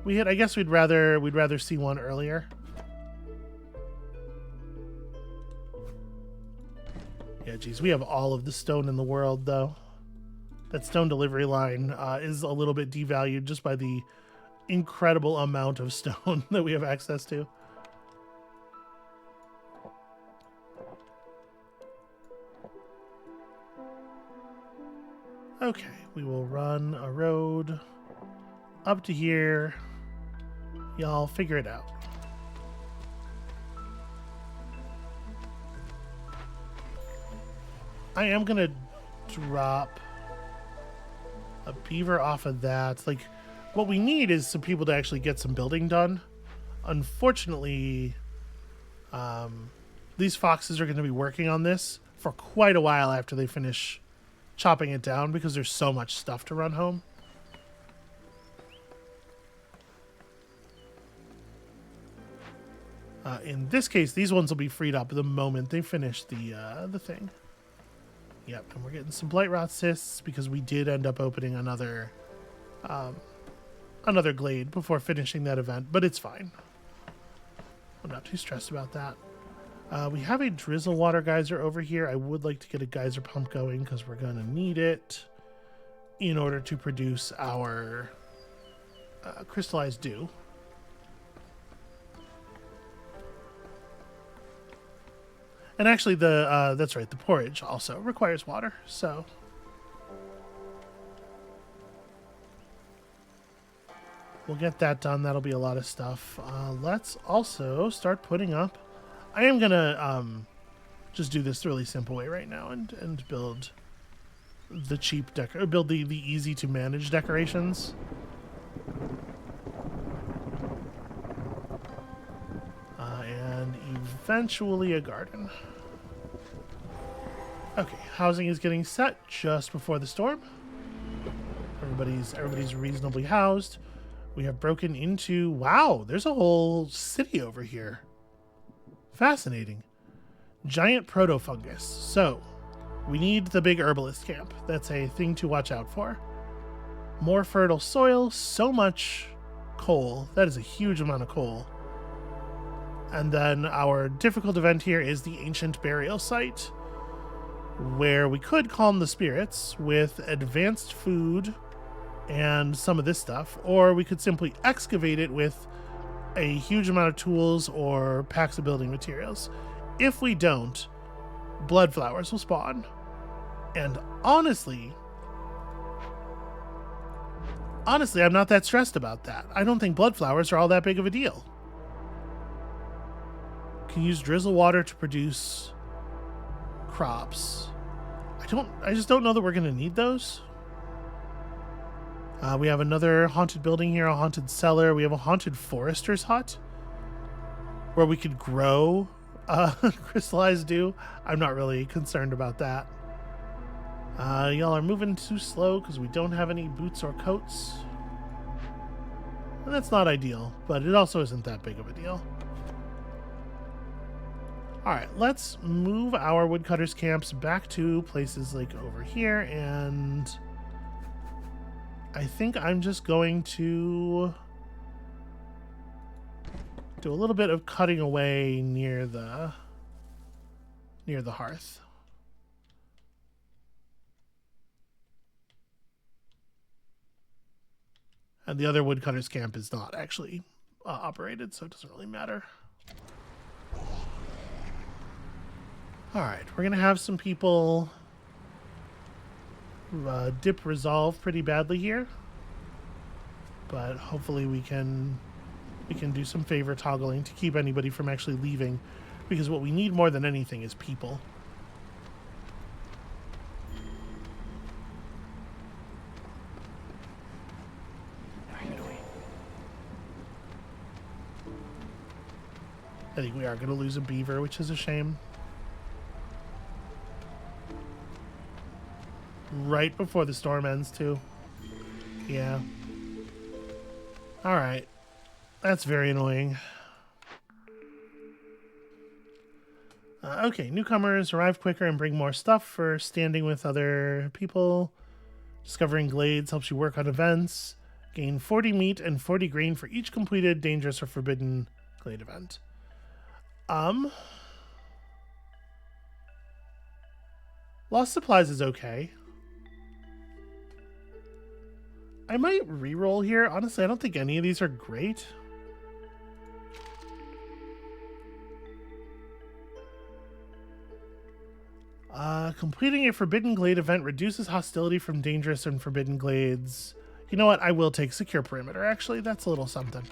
hit. I guess we'd rather see one earlier. Yeah, geez, we have all of the stone in the world, though. That stone delivery line is a little bit devalued just by the incredible amount of stone that we have access to. Okay, we will run a road up to here. Y'all figure it out. I am gonna drop a beaver off of that. What we need is some people to actually get some building done. Unfortunately, these foxes are going to be working on this for quite a while after they finish chopping it down, because there's so much stuff to run home. In this case, these ones will be freed up the moment they finish the thing. Yep, and we're getting some blight rot cysts because we did end up opening another glade before finishing that event, but it's fine. I'm not too stressed about that. We have a drizzle water geyser over here. I would like to get a geyser pump going because we're going to need it in order to produce our crystallized dew. And actually, that's right, the porridge also requires water, so... we'll get that done. That'll be a lot of stuff. Let's also start putting up... I am going to just do this the really simple way right now and build the cheap build the easy to manage decorations. And eventually a garden. Okay, housing is getting set just before the storm. Everybody's reasonably housed. We have broken into... Wow, there's a whole city over here. Fascinating. Giant proto-fungus. So, we need the big herbalist camp. That's a thing to watch out for. More fertile soil, so much coal. That is a huge amount of coal. And then our difficult event here is the ancient burial site, where we could calm the spirits with advanced food and some of this stuff, or we could simply excavate it with a huge amount of tools or packs of building materials. If we don't, blood flowers will spawn. And honestly, I'm not that stressed about that. I don't think blood flowers are all that big of a deal. Can use drizzle water to produce crops. I just don't know that we're going to need those. We have another haunted building here, a haunted cellar. We have a haunted forester's hut where we could grow crystallized dew. I'm not really concerned about that. Y'all are moving too slow because we don't have any boots or coats. And that's not ideal, but it also isn't that big of a deal. Alright, let's move our woodcutters camps back to places like over here, and I think I'm just going to do a little bit of cutting away near the hearth. And the other woodcutters camp is not actually operated, so it doesn't really matter. Alright, we're going to have some people dip resolve pretty badly here. But hopefully we can do some favor toggling to keep anybody from actually leaving. Because what we need more than anything is people. I think we are going to lose a beaver, which is a shame. Right before the storm ends, too. Yeah. Alright. That's very annoying. Okay, newcomers arrive quicker and bring more stuff for standing with other people. Discovering glades helps you work on events. Gain 40 meat and 40 grain for each completed dangerous or forbidden glade event. Lost supplies is okay. I might re-roll here. Honestly, I don't think any of these are great. Completing a Forbidden Glade event reduces hostility from dangerous and forbidden glades. You know what? I will take Secure Perimeter, actually. That's a little something.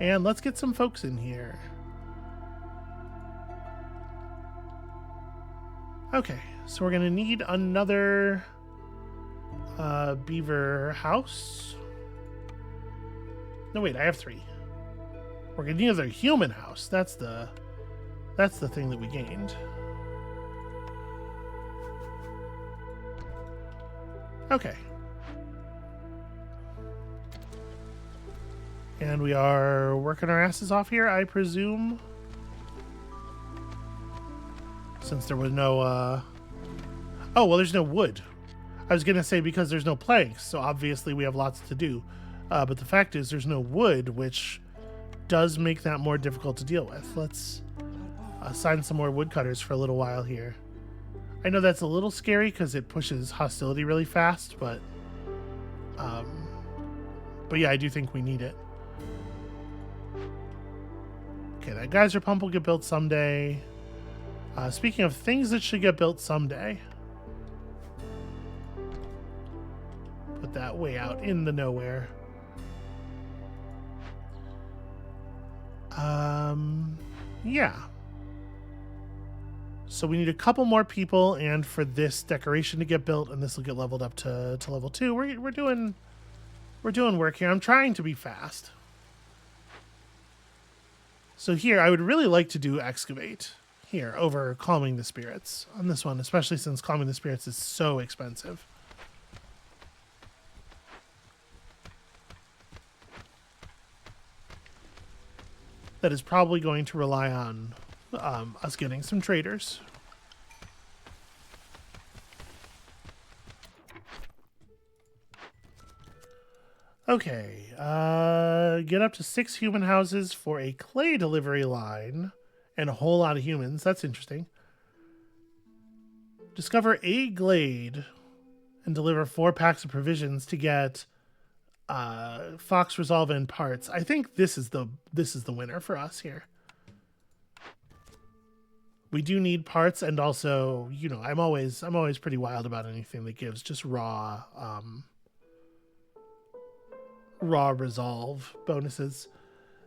And let's get some folks in here. Okay, so we're going to need another beaver house. No, wait, I have 3. We're going to need another human house. That's the thing that we gained. Okay. And we are working our asses off here, I presume. Since there was no, Oh, well, there's no wood. I was going to say because there's no planks, so obviously we have lots to do. But the fact is there's no wood, which does make that more difficult to deal with. Let's assign some more woodcutters for a little while here. I know that's a little scary because it pushes hostility really fast, but yeah, I do think we need it. Okay, that geyser pump will get built someday. Speaking of things that should get built someday, put that way out in the nowhere. Yeah. So we need a couple more people, and for this decoration to get built, and this will get leveled up to level 2. We're doing work here. I'm trying to be fast. So here, I would really like to do excavate. here over calming the spirits on this one, especially since calming the spirits is so expensive. That is probably going to rely on us getting some traders. Okay, get up to 6 human houses for a clay delivery line and a whole lot of humans. That's interesting. Discover a glade and deliver 4 packs of provisions to get Fox Resolve and parts. I think this is the winner for us here. We do need parts, and also, you know, I'm always pretty wild about anything that gives just raw resolve bonuses.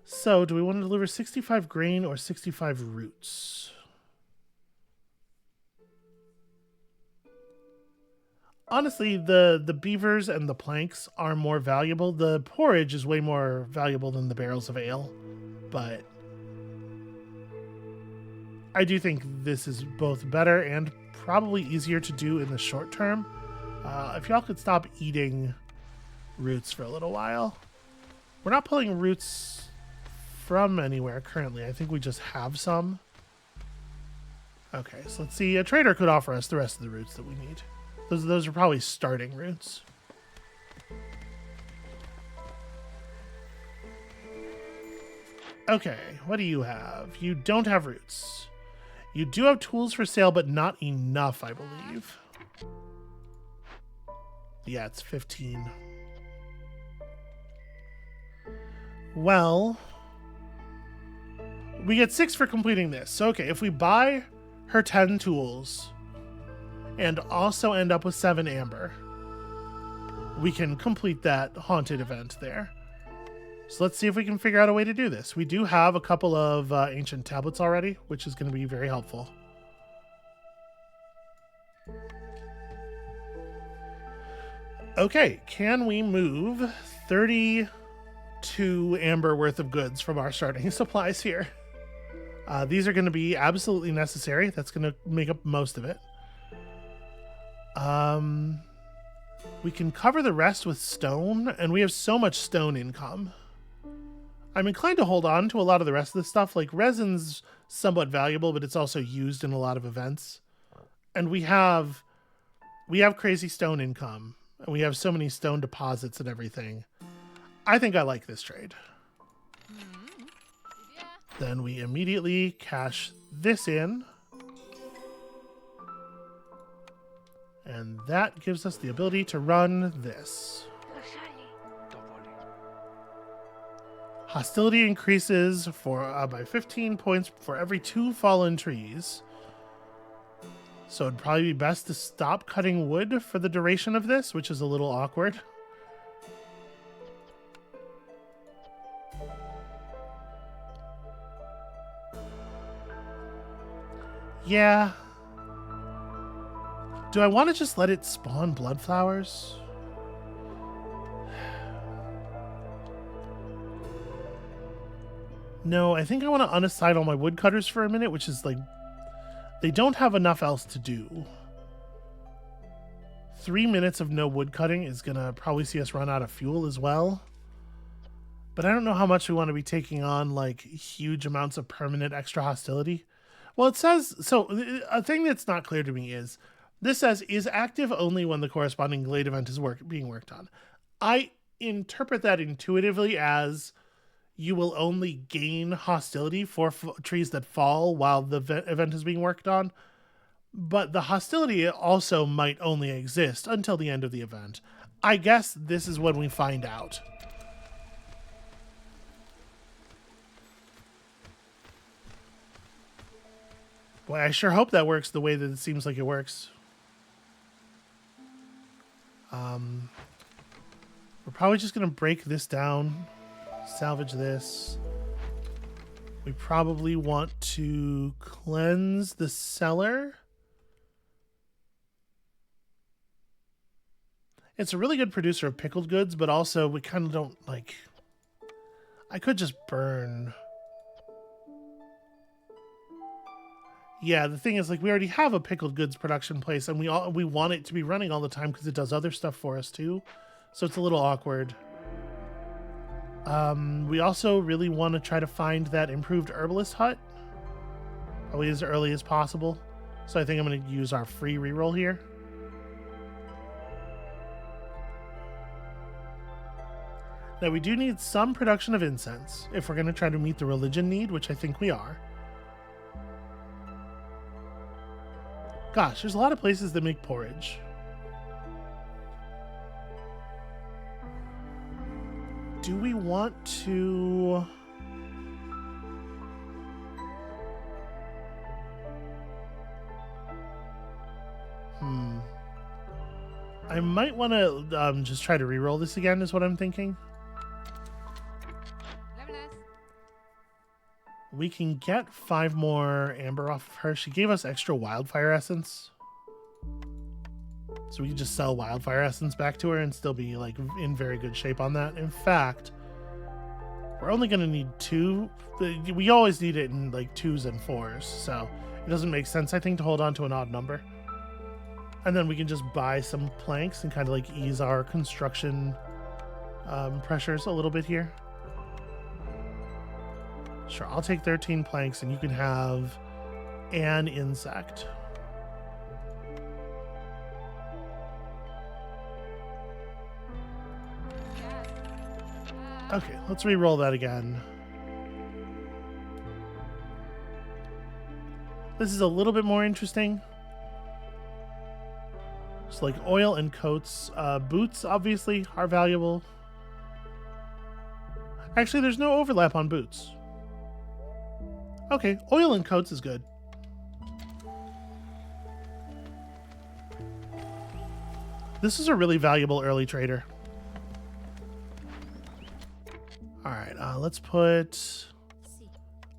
So, do we want to deliver 65 grain or 65 roots? Honestly, the beavers and the planks are more valuable. The porridge is way more valuable than the barrels of ale, but I do think this is both better and probably easier to do in the short term. If y'all could stop eating roots for a little while. We're not pulling roots from anywhere currently. I think we just have some. Okay, so let's see. A trader could offer us the rest of the roots that we need. Those are probably starting roots. Okay, what do you have? You don't have roots. You do have tools for sale, but not enough, I believe. Yeah, it's 15. Well, we get 6 for completing this. So, okay, if we buy her 10 tools and also end up with 7 amber, we can complete that haunted event there. So let's see if we can figure out a way to do this. We do have a couple of ancient tablets already, which is going to be very helpful. Okay, can we move 32 amber worth of goods from our starting supplies here? These are going to be absolutely necessary. That's going to make up most of it. We can cover the rest with stone, and we have so much stone income. I'm inclined to hold on to a lot of the rest of the stuff. Like, resin's somewhat valuable, but it's also used in a lot of events. And we have crazy stone income, and we have so many stone deposits and everything. I think I like this trade. Then we immediately cash this in. And that gives us the ability to run this. Hostility increases by 15 points for every 2 fallen trees. So it'd probably be best to stop cutting wood for the duration of this, which is a little awkward. Yeah. Do I want to just let it spawn blood flowers? No, I think I want to unassign all my woodcutters for a minute, which is like, they don't have enough else to do. 3 minutes of no woodcutting is going to probably see us run out of fuel as well. But I don't know how much we want to be taking on, like, huge amounts of permanent extra hostility. Well, it says, so a thing that's not clear to me is, this says, is active only when the corresponding glade event is being worked on. I interpret that intuitively as you will only gain hostility for trees that fall while the event is being worked on. But the hostility also might only exist until the end of the event. I guess this is when we find out. Boy, I sure hope that works the way that it seems like it works. We're probably just going to break this down, salvage this. We probably want to cleanse the cellar. It's a really good producer of pickled goods, but also we kind of don't, like... I could just burn... Yeah, the thing is, like, we already have a pickled goods production place, and we want it to be running all the time because it does other stuff for us too. So it's a little awkward. We also really want to try to find that improved herbalist hut probably as early as possible. So I think I'm going to use our free reroll here. Now we do need some production of incense if we're going to try to meet the religion need, which I think we are. Gosh, there's a lot of places that make porridge. Do we want to... I might want to just try to reroll this again is what I'm thinking. We can get 5 more amber off of her. She gave us extra wildfire essence. So we can just sell wildfire essence back to her and still be like in very good shape on that. In fact, we're only going to need 2. We always need it in like 2s and 4s. So it doesn't make sense, I think, to hold on to an odd number. And then we can just buy some planks and kind of like ease our construction pressures a little bit here. Sure, I'll take 13 planks and you can have an insect. Okay, let's re-roll that again. This is a little bit more interesting. So like oil and coats. Boots, obviously, are valuable. Actually, there's no overlap on boots. Okay, oil and coats is good. This is a really valuable early trader. Alright, let's put,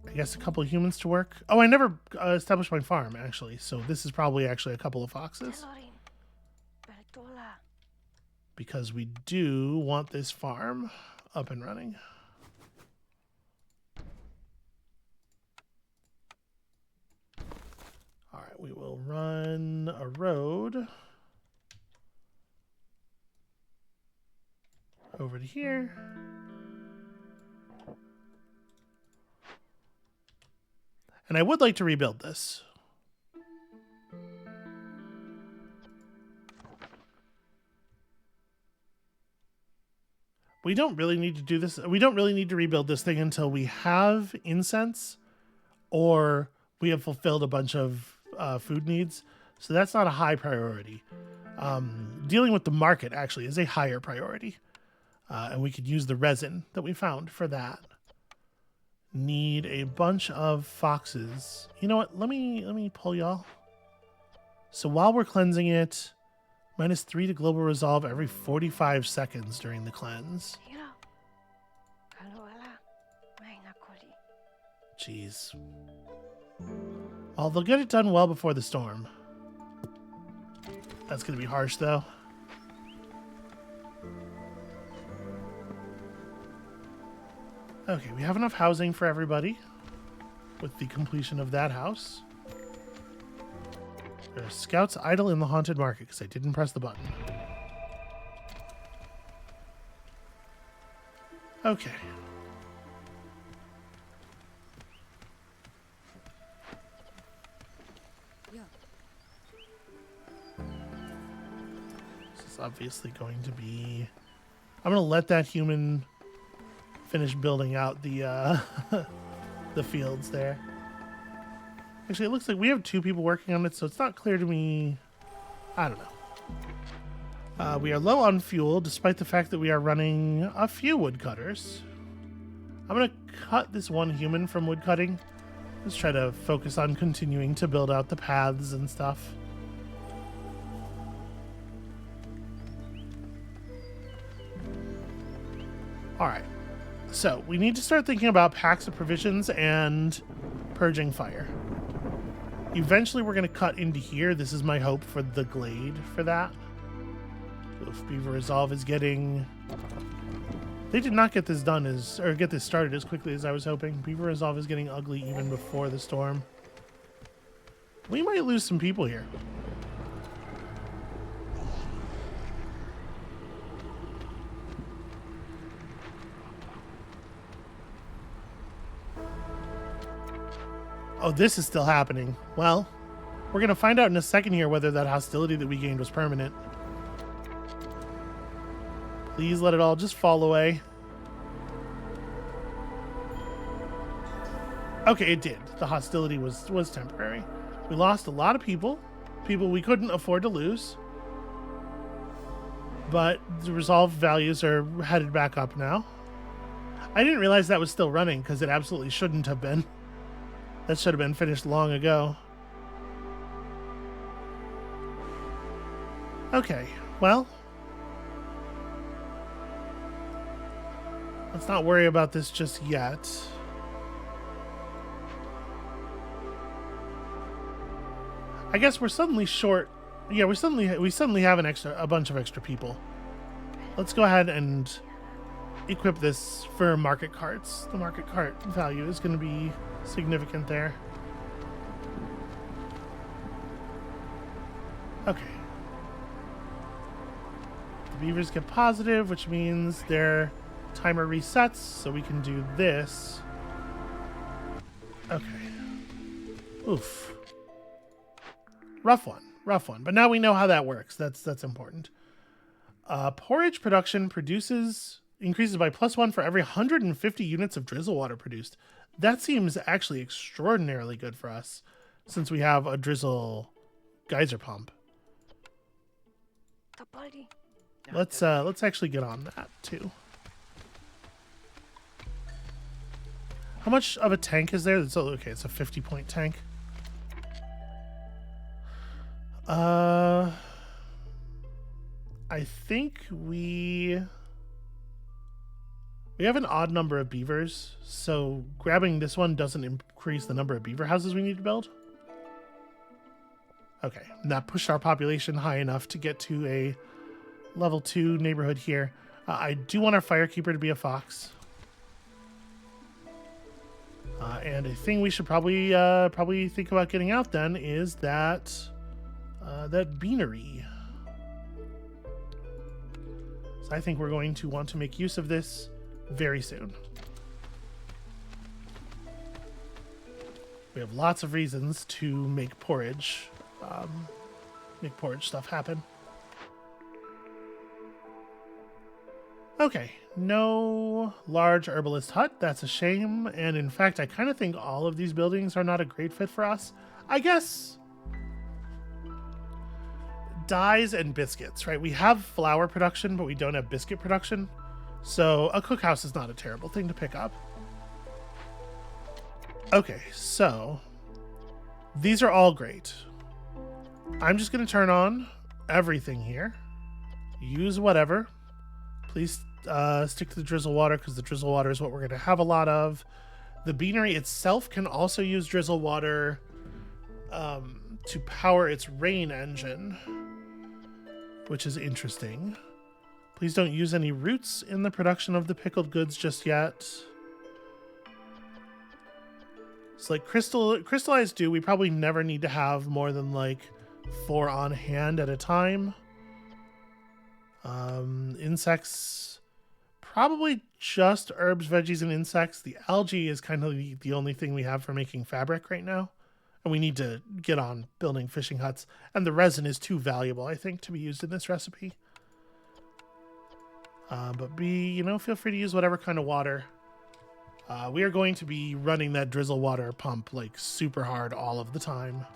I guess, a couple of humans to work. Oh, I never established my farm, actually. So this is probably actually a couple of foxes. Because we do want this farm up and running. Alright, we will run a road over to here. And I would like to rebuild this. We don't really need to do this. We don't really need to rebuild this thing until we have incense or we have fulfilled a bunch of food needs. So that's not a high priority. Dealing with the market actually is a higher priority. And we could use the resin that we found for that. Need a bunch of foxes. You know what? Let me pull y'all. So while we're cleansing it, -3 to global resolve every 45 seconds during the cleanse. Jeez. Well, they'll get it done well before the storm. That's going to be harsh, though. Okay, we have enough housing for everybody with the completion of that house. There are scouts idle in the haunted market because I didn't press the button. Okay. This is obviously going to be... I'm going to let that human finish building out the the fields there. Actually, it looks like we have 2 people working on it, so it's not clear to me. I don't know. We are low on fuel, despite the fact that we are running a few woodcutters. I'm going to cut this one human from woodcutting. Let's try to focus on continuing to build out the paths and stuff. Alright. So, we need to start thinking about packs of provisions and purging fire. Eventually, we're going to cut into here. This is my hope for the glade for that. If Beaver Resolve is getting... They did not get this done or get this started as quickly as I was hoping. Beaver Resolve is getting ugly even before the storm. We might lose some people here. Oh, this is still happening. Well, we're going to find out in a second here whether that hostility that we gained was permanent. Please let it all just fall away. Okay, it did. The hostility was temporary. We lost a lot of people we couldn't afford to lose. But the resolve values are headed back up now. I didn't realize that was still running because it absolutely shouldn't have been. That should have been finished long ago. Okay, well, let's not worry about this just yet. I guess we're suddenly short. Yeah, we suddenly have a bunch of extra people. Let's go ahead and equip this for market carts. The market cart value is going to be significant there. Okay. The beavers get positive, which means their timer resets, so we can do this. Okay. Oof. Rough one. But now we know how that works. That's important. Porridge production increases by +1 for every 150 units of drizzle water produced. That seems actually extraordinarily good for us, since we have a drizzle geyser pump. Let's actually get on that too. How much of a tank is there? Okay, it's a 50-point tank. I think we have an odd number of beavers, so grabbing this one doesn't increase the number of beaver houses we need to build. Okay, and that pushed our population high enough to get to a level 2 neighborhood here. I do want our firekeeper to be a fox. And a thing we should probably think about getting out then is that beanery. So I think we're going to want to make use of this very soon. We have lots of reasons to make porridge stuff happen. Okay, no large herbalist hut. That's a shame. And in fact, I kind of think all of these buildings are not a great fit for us. I guess dyes and biscuits, right? We have flour production, but we don't have biscuit production. So a cookhouse is not a terrible thing to pick up. Okay, so these are all great. I'm just going to turn on everything here. Use whatever. Please stick to the drizzle water because the drizzle water is what we're going to have a lot of. The beanery itself can also use drizzle water to power its rain engine, which is interesting. Please don't use any roots in the production of the pickled goods just yet. It's like crystallized dew. We probably never need to have more than like 4 on hand at a time. Insects, probably just herbs, veggies, and insects. The algae is kind of the only thing we have for making fabric right now. And we need to get on building fishing huts. And the resin is too valuable, I think, to be used in this recipe. But feel free to use whatever kind of water. We are going to be running that drizzle water pump like super hard all of the time.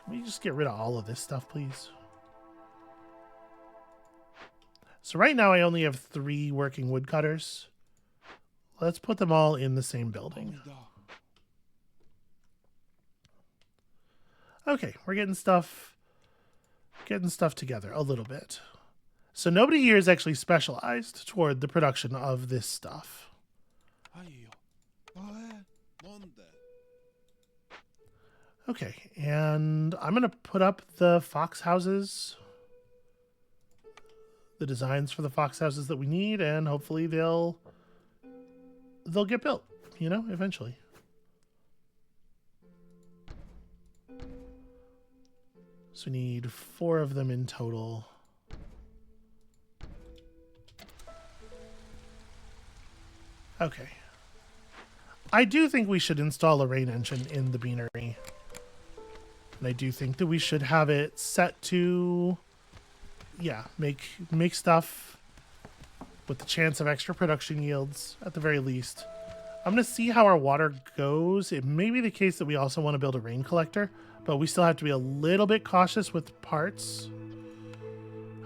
Can we just get rid of all of this stuff, please? So right now I only have 3 working woodcutters. Let's put them all in the same building. Okay, we're getting stuff together a little bit. So nobody here is actually specialized toward the production of this stuff. Okay, and I'm going to put up the fox houses, the designs for the fox houses that we need, and hopefully they'll get built, eventually. So we need 4 of them in total. Okay. I do think we should install a rain engine in the beanery. And I do think that we should have it set to, yeah, make stuff with the chance of extra production yields at the very least. I'm going to see how our water goes. It may be the case that we also want to build a rain collector, but we still have to be a little bit cautious with parts.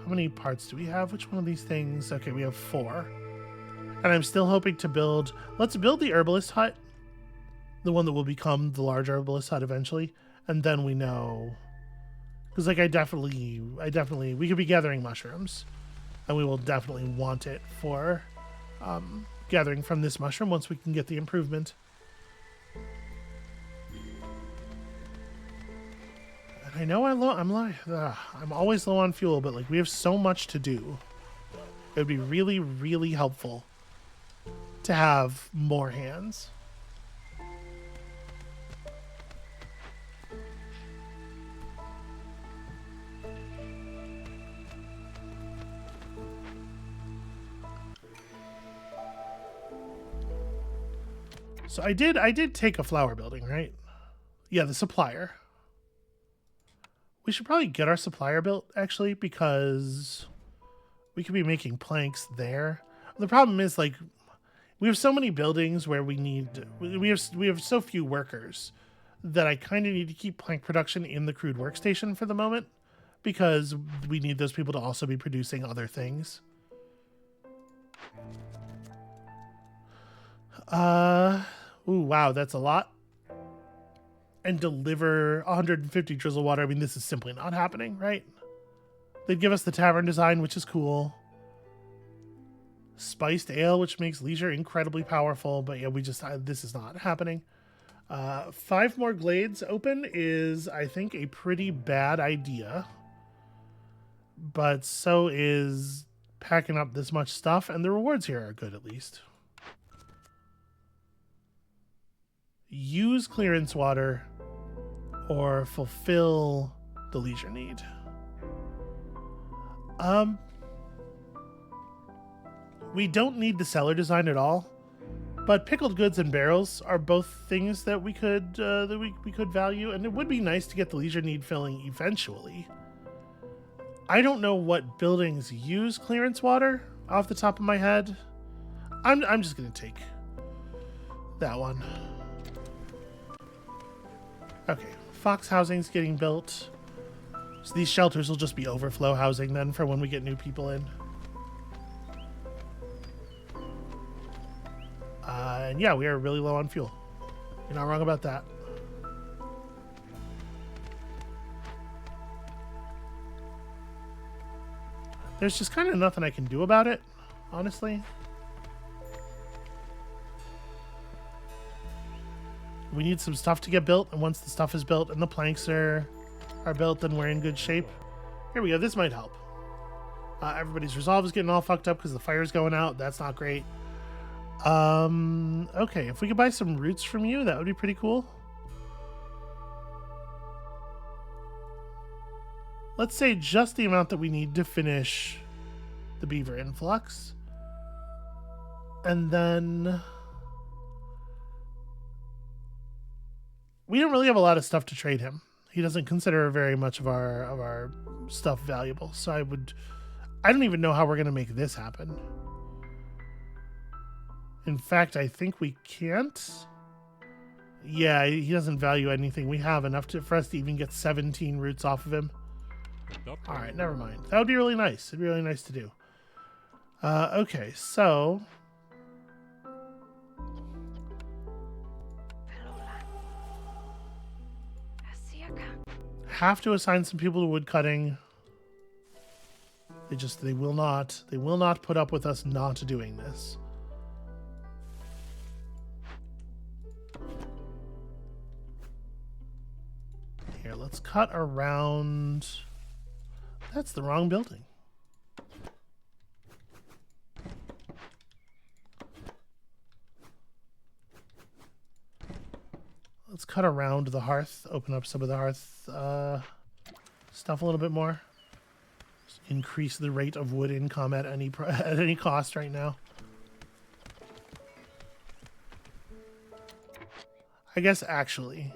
How many parts do we have? Which one of these things? Okay, we have 4. And I'm still hoping to build... Let's build the herbalist hut. The one that will become the large herbalist hut eventually. And then we know... Because, like, I definitely... We could be gathering mushrooms. And we will definitely want it for gathering from this mushroom once we can get the improvement. And I know I'm always low on fuel, but, like, we have so much to do. It would be really, really helpful to have more hands. So I did take a flower building, right? Yeah, the supplier. We should probably get our supplier built, actually, because we could be making planks there. The problem is, like, we have so many buildings where we have so few workers that I kind of need to keep plank production in the crude workstation for the moment, because we need those people to also be producing other things. Ooh, wow, that's a lot. And deliver 150 drizzle water. I mean, this is simply not happening, right? They'd give us the tavern design, which is cool. Spiced ale, which makes leisure incredibly powerful. But yeah, this is not happening. 5 more glades open is, I think, a pretty bad idea. But so is packing up this much stuff. And the rewards here are good, at least. Use clearance water or fulfill the leisure need. We don't need the cellar design at all, but pickled goods and barrels are both things that we could we could value, and it would be nice to get the leisure need filling eventually. I don't know what buildings use clearance water off the top of my head. I'm just gonna take that one. Okay, fox housing's getting built. So these shelters will just be overflow housing then for when we get new people in. And yeah, we are really low on fuel. You're not wrong about that. There's just kind of nothing I can do about it, honestly. We need some stuff to get built, and once the stuff is built and the planks are built, then we're in good shape. Here we go. This might help. Everybody's resolve is getting all fucked up because the fire's going out. That's not great. Okay, if we could buy some roots from you, that would be pretty cool. Let's say just the amount that we need to finish the beaver influx. And then... we don't really have a lot of stuff to trade him. He doesn't consider very much of our stuff valuable. So I don't even know how we're going to make this happen. In fact, I think we can't. Yeah, he doesn't value anything. We have enough for us to even get 17 roots off of him. All right, never mind. That would be really nice. It'd be really nice to do. Okay, so... have to assign some people to woodcutting. They will not put up with us not doing this. Here, let's cut around. That's the wrong building. Let's cut around the hearth, open up some of the hearth stuff a little bit more. Just increase the rate of wood income at any cost right now. I guess actually.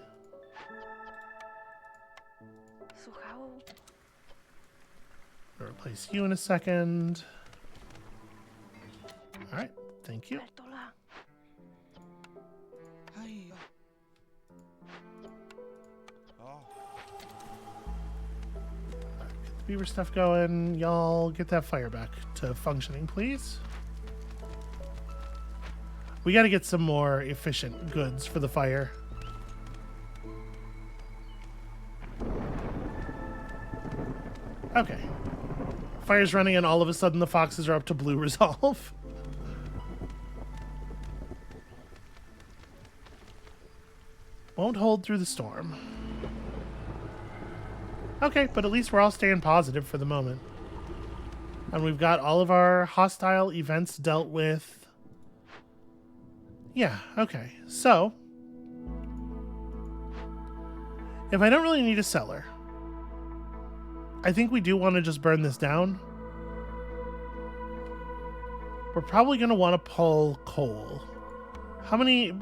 I'll replace you in a second. All right, thank you. Get the beaver stuff going. Y'all get that fire back to functioning, please. We got to get some more efficient goods for the fire. Okay. Fire's running and all of a sudden the foxes are up to blue resolve. Won't hold through the storm. Okay, but at least we're all staying positive for the moment. And we've got all of our hostile events dealt with. Yeah, okay. So, if I don't really need a cellar, I think we do want to just burn this down. We're probably going to want to pull coal. How many?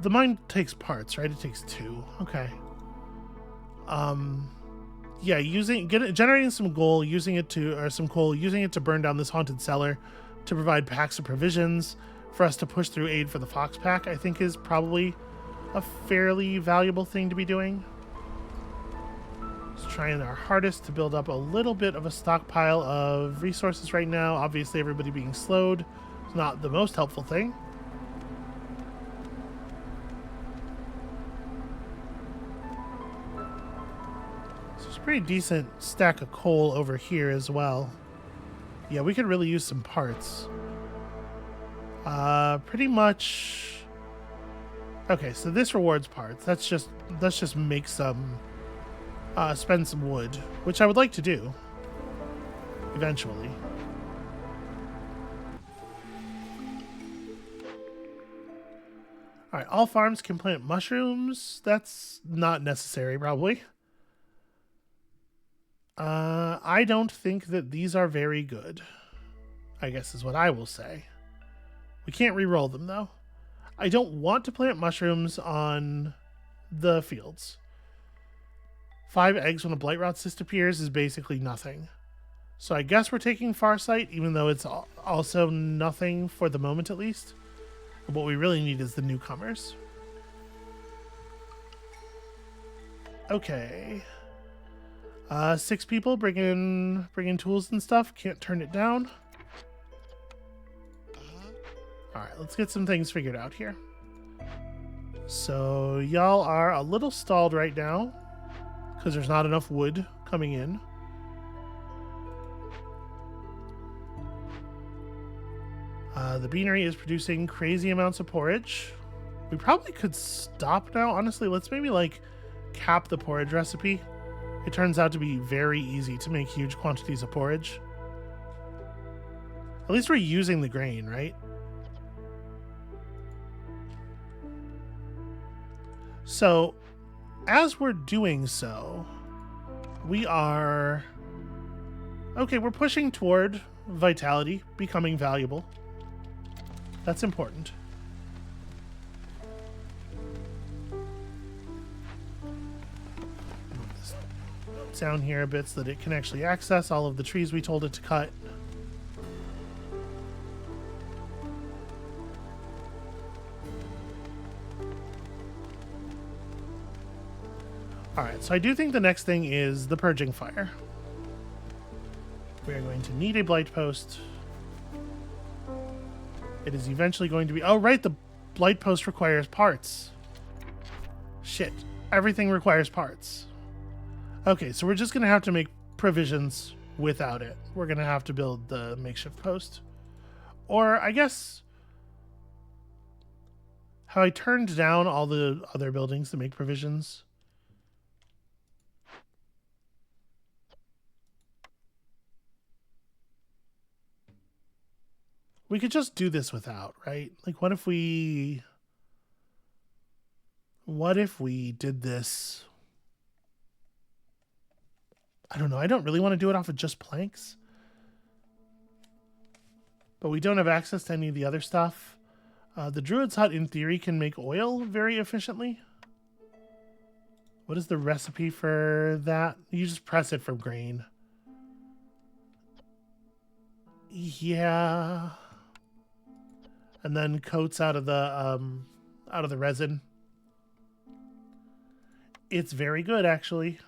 The mine takes parts, right? It takes 2. Okay. Yeah, generating some coal, using it to burn down this haunted cellar to provide packs of provisions for us to push through aid for the fox pack, I think is probably a fairly valuable thing to be doing. Just trying our hardest to build up a little bit of a stockpile of resources right now. Obviously, everybody being slowed is not the most helpful thing. So it's a pretty decent stack of coal over here as well. Yeah, we could really use some parts. Pretty much. Okay, so this rewards parts. Let's just make some. Spend some wood, which I would like to do eventually. All right, all farms can plant mushrooms. That's not necessary, probably. I don't think that these are very good, I guess is what I will say. We can't re-roll them, though. I don't want to plant mushrooms on the fields. 5 eggs when a blight rot cyst appears is basically nothing. So I guess we're taking Farsight, even though it's also nothing for the moment at least. But what we really need is the newcomers. Okay. 6 people bring in tools and stuff. Can't turn it down. Alright, let's get some things figured out here. So y'all are a little stalled right now because there's not enough wood coming in. The beanery is producing crazy amounts of porridge. We probably could stop now. Honestly, let's maybe like cap the porridge recipe. It turns out to be very easy to make huge quantities of porridge. At least we're using the grain, right? So, as we're doing so, we are... Okay, we're pushing toward vitality, becoming valuable. That's important. Move this down here a bit so that it can actually access all of the trees we told it to cut. Alright, so I do think the next thing is the purging fire. We are going to need a blight post. It is eventually going to be... Oh, right, the blight post requires parts. Shit. Everything requires parts. Okay, so we're just going to have to make provisions without it. We're going to have to build the makeshift post. Or, I guess... Have I turned down all the other buildings to make provisions? We could just do this without, right? Like, what if we did this I don't know. I don't really want to do it off of just planks. But we don't have access to any of the other stuff. The Druid's Hut, in theory, can make oil very efficiently. What is the recipe for that? You just press it from grain. Yeah. And then coats out of the resin. It's very good, actually.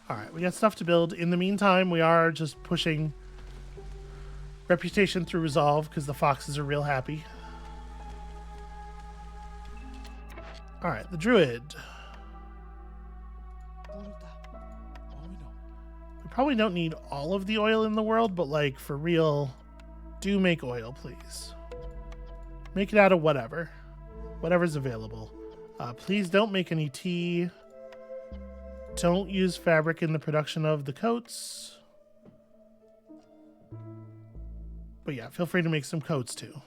All right, we got stuff to build. In the meantime, we are just pushing reputation through resolve because the foxes are real happy. All right, the druid. We probably don't need all of the oil in the world, but like for real, do make oil, please. Make it out of whatever's available. Please don't make any tea. Don't use fabric in the production of the coats. But yeah, feel free to make some coats too.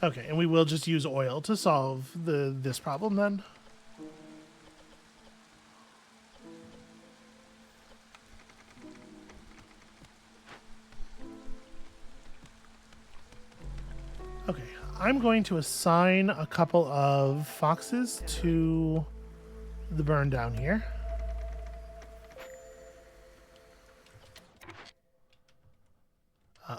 Okay, and we will just use oil to solve this problem then. Okay, I'm going to assign a couple of foxes to the burn down here.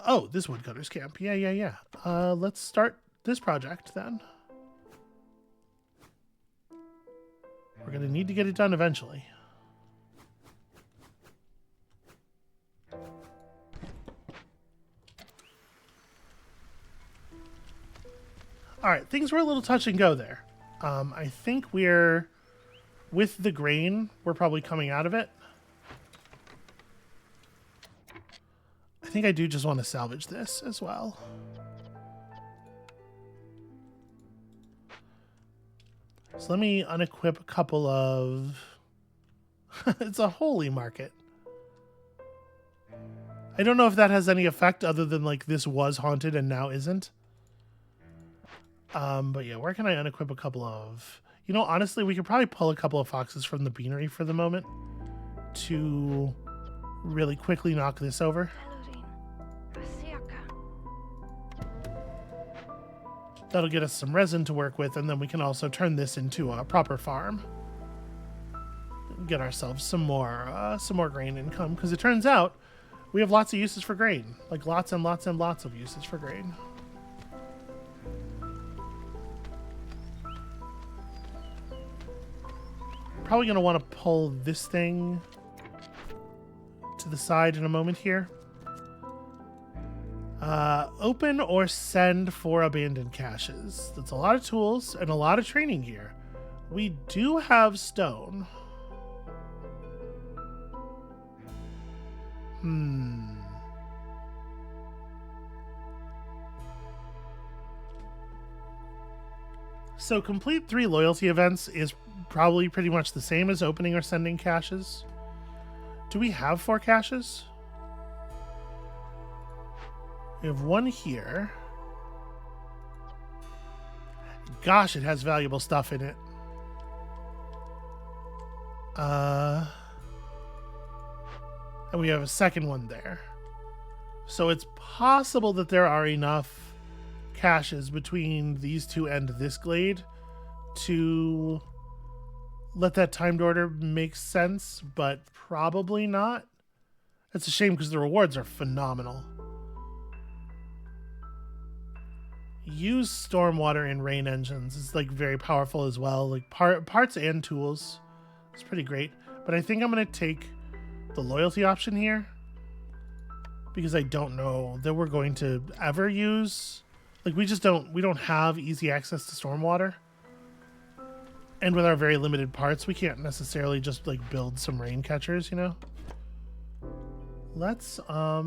Oh, this woodcutter's camp. Yeah. Let's start this project then. We're going to need to get it done eventually. All right, things were a little touch and go there. I think we're, with the grain, we're probably coming out of it. I think I do just want to salvage this as well. So let me unequip a couple of... It's a holy market. I don't know if that has any effect other than like this was haunted and now isn't. But yeah, where can I unequip a couple of... You know, honestly, we could probably pull a couple of foxes from the beanery for the moment to really quickly knock this over. That'll get us some resin to work with, and then we can also turn this into a proper farm. Get ourselves some more grain income, because it turns out we have lots of uses for grain. Like lots and lots and lots of uses for grain. Probably going to want to pull this thing to the side in a moment here. Open or send 4 abandoned caches. That's a lot of tools and a lot of training gear. We do have stone. So complete 3 loyalty events is probably pretty much the same as opening or sending caches. Do we have 4 caches? We have 1 here. Gosh, it has valuable stuff in it. And we have a second one there. So it's possible that there are enough caches between these two and this glade to let that timed order make sense, but probably not. It's a shame because the rewards are phenomenal. Use stormwater in rain engines. It's like very powerful as well. Like parts and tools. It's pretty great. But I think I'm going to take the loyalty option here because I don't know that we're going to ever use, like we don't have easy access to stormwater. And with our very limited parts, we can't necessarily just like build some rain catchers, you know? Let's, I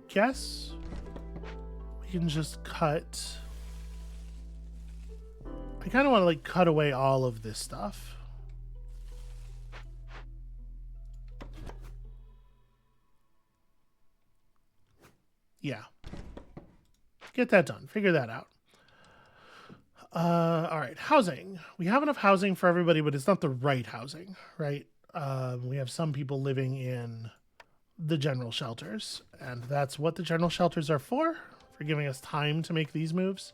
guess we can just cut. I kind of want to like cut away all of this stuff. Yeah. Get that done. Figure that out. All right. Housing. We have enough housing for everybody, but it's not the right housing, right? We have some people living in the general shelters, and that's what the general shelters are for giving us time to make these moves.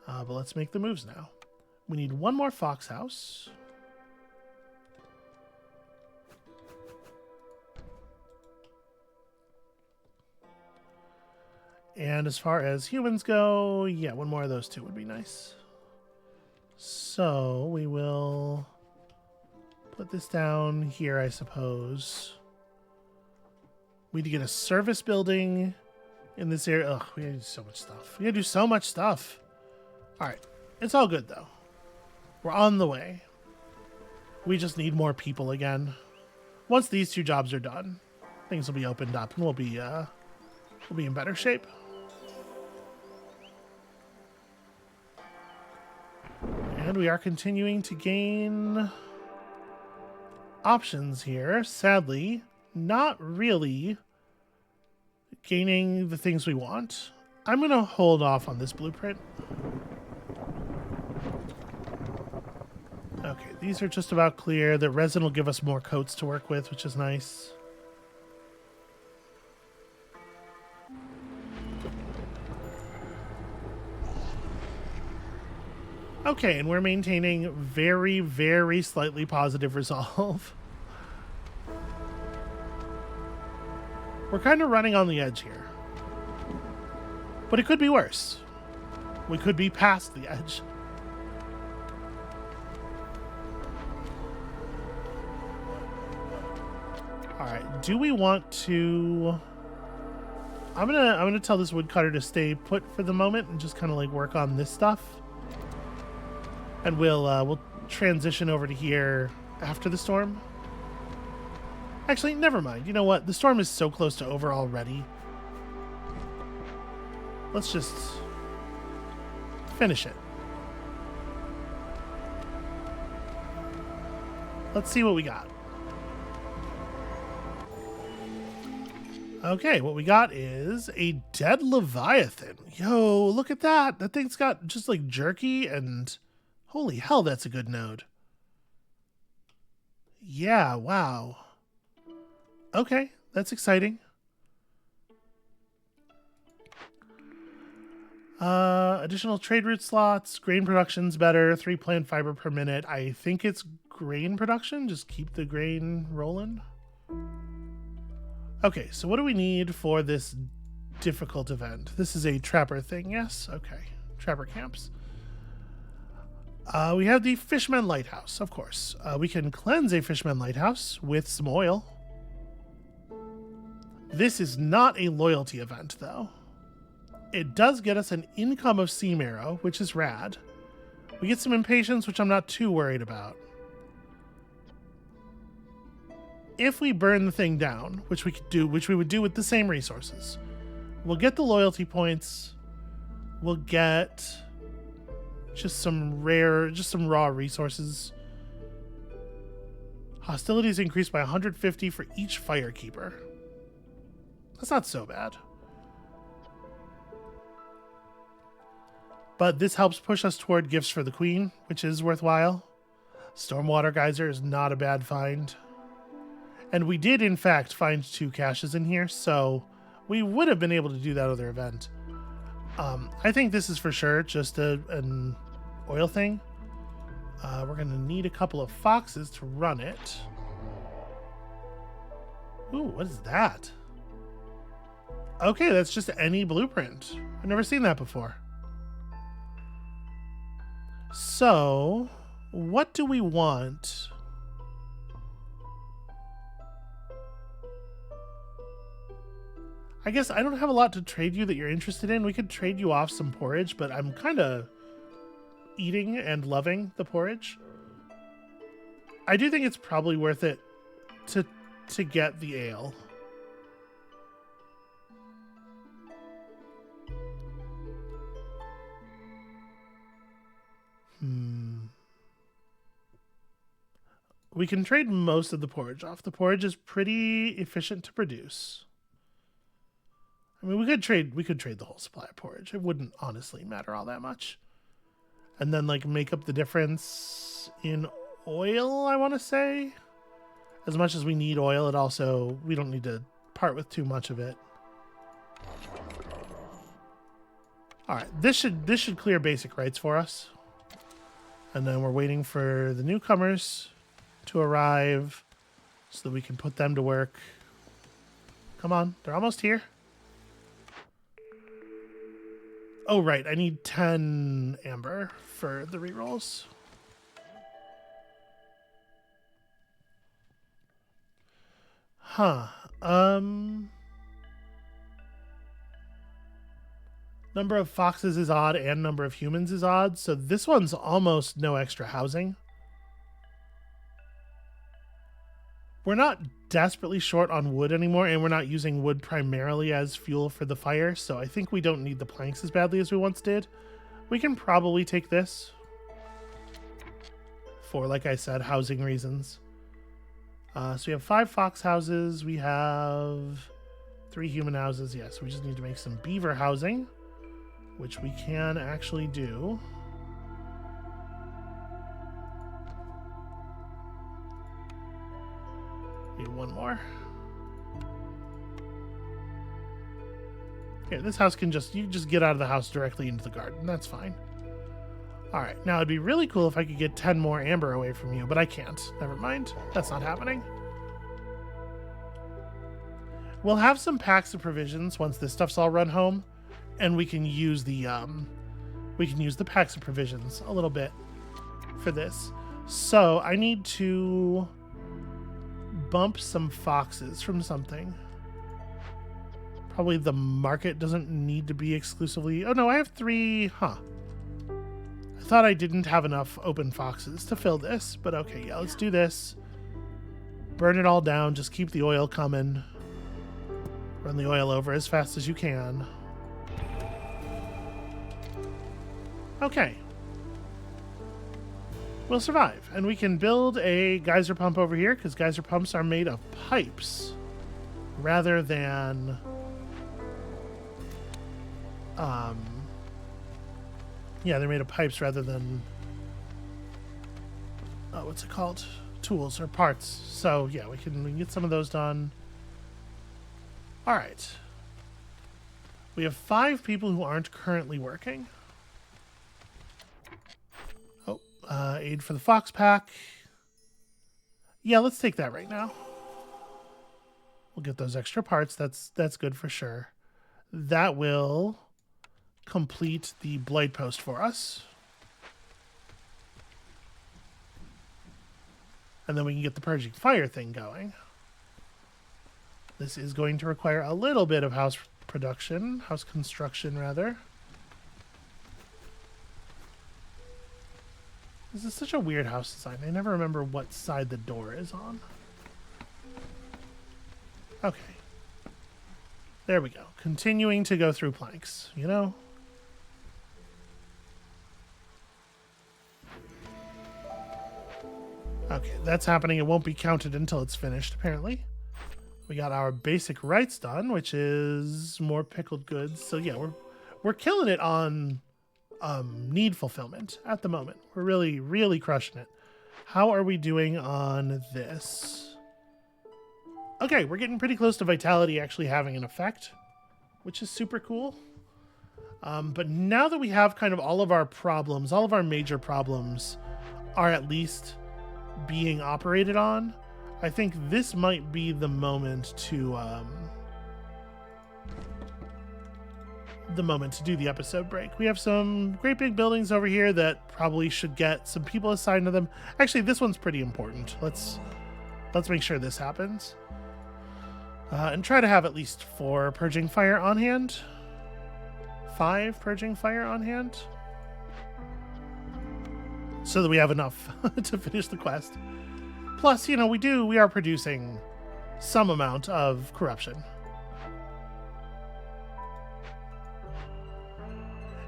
But let's make the moves now. We need one more fox house. And as far as humans go, yeah, one more of those two would be nice. So we will put this down here, I suppose. We need to get a service building in this area. Ugh, we gotta do so much stuff. We gotta do so much stuff. All right. It's all good, though. We're on the way. We just need more people again. Once these two jobs are done, things will be opened up, and we'll be in better shape. And we are continuing to gain options here. Sadly, not really gaining the things we want. I'm going to hold off on this blueprint. Okay, these are just about clear. The resin will give us more coats to work with, which is nice. Okay, and we're maintaining very, very slightly positive resolve. We're kind of running on the edge here. But it could be worse. We could be past the edge. Alright, do we want to... I'm gonna tell this woodcutter to stay put for the moment and just kind of like work on this stuff. And we'll transition over to here after the storm. Actually, never mind. You know what? The storm is so close to over already. Let's just finish it. Let's see what we got. Okay, what we got is a dead Leviathan. Yo, look at that. That thing's got just like jerky and... Holy hell, that's a good node. Yeah, wow. Okay, that's exciting. Additional trade route slots, grain production's better, 3 plant fiber per minute. I think it's grain production. Just keep the grain rolling. Okay, so what do we need for this difficult event? This is a trapper thing, yes? Okay, trapper camps. We have the Fishman Lighthouse, of course. We can cleanse a Fishman Lighthouse with some oil. This is not a loyalty event, though. It does get us an income of Sea Marrow, which is rad. We get some impatience, which I'm not too worried about. If we burn the thing down, which we could do, which we would do with the same resources, we'll get the loyalty points. We'll get just some raw resources. Hostilities increased by 150 for each firekeeper. That's not so bad. But this helps push us toward gifts for the queen, which is worthwhile. Stormwater Geyser is not a bad find. And we did, in fact, find 2 caches in here, so we would have been able to do that other event. I think this is for sure just an oil thing. We're going to need a couple of foxes to run it. Ooh, what is that? Okay, that's just any blueprint. I've never seen that before. So, what do we want? I guess I don't have a lot to trade you that you're interested in. We could trade you off some porridge, but I'm kind of eating and loving the porridge. I do think it's probably worth it to get the ale. We can trade most of the porridge off. The porridge is pretty efficient to produce. I mean, we could trade the whole supply of porridge. It wouldn't honestly matter all that much. And then like make up the difference in oil, I want to say. As much as we need oil, it also, we don't need to part with too much of it. All right, this should clear basic rights for us. And then we're waiting for the newcomers to arrive so that we can put them to work. Come on, they're almost here. Oh, right, I need 10 amber for the rerolls. Huh. Number of foxes is odd and number of humans is odd, so this one's almost no extra housing. We're not desperately short on wood anymore, and we're not using wood primarily as fuel for the fire, so I think we don't need the planks as badly as we once did. We can probably take this for, like I said, housing reasons. So we have 5 fox houses. We have 3 human houses. Yes, we just need to make some beaver housing, which we can actually do. Need one more. Okay, this house can you just get out of the house directly into the garden. That's fine. All right, now it'd be really cool if I could get 10 more amber away from you, but I can't. Never mind. That's not happening. We'll have some packs of provisions once this stuff's all run home, and we can use the packs of provisions a little bit for this. So I need to bump some foxes from something. Probably the market doesn't need to be exclusively... Oh no, I have 3... Huh. I thought I didn't have enough open foxes to fill this, but okay, yeah, let's do this. Burn it all down, just keep the oil coming. Run the oil over as fast as you can. Okay. We'll survive, and we can build a geyser pump over here, because geyser pumps are made of pipes rather than yeah, they're made of pipes rather than what's it called, tools or parts. So yeah, we can get some of those done. All right, we have 5 people who aren't currently working. Aid for the fox pack. Yeah, let's take that right now. We'll get those extra parts. That's good for sure. That will complete the blade post for us. And then we can get the purging fire thing going. This is going to require a little bit of house construction rather. This is such a weird house design. I never remember what side the door is on. Okay. There we go. Continuing to go through planks, you know? Okay, that's happening. It won't be counted until it's finished, apparently. We got our basic rights done, which is more pickled goods. So yeah, we're killing it on need fulfillment at the moment. We're really, really crushing it. How are we doing on this? Okay, we're getting pretty close to vitality actually having an effect, which is super cool. But now that we have kind of all of our problems, all of our major problems are at least being operated on, I think this might be the moment to do the episode break. We have some great big buildings over here that probably should get some people assigned to them. Actually, this one's pretty important. Let's make sure this happens. And try to have at least 4 purging fire on hand. 5 purging fire on hand. So that we have enough to finish the quest. Plus, you know, we are producing some amount of corruption.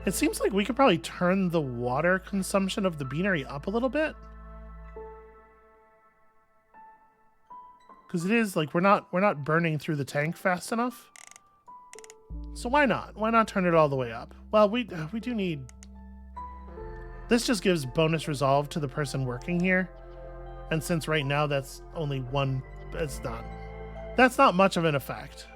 It seems like we could probably turn the water consumption of the beanery up a little bit. Because it is like we're not burning through the tank fast enough. So why not? Why not turn it all the way up? Well, we do need... This just gives bonus resolve to the person working here. And since right now that's only one... That's not much of an effect.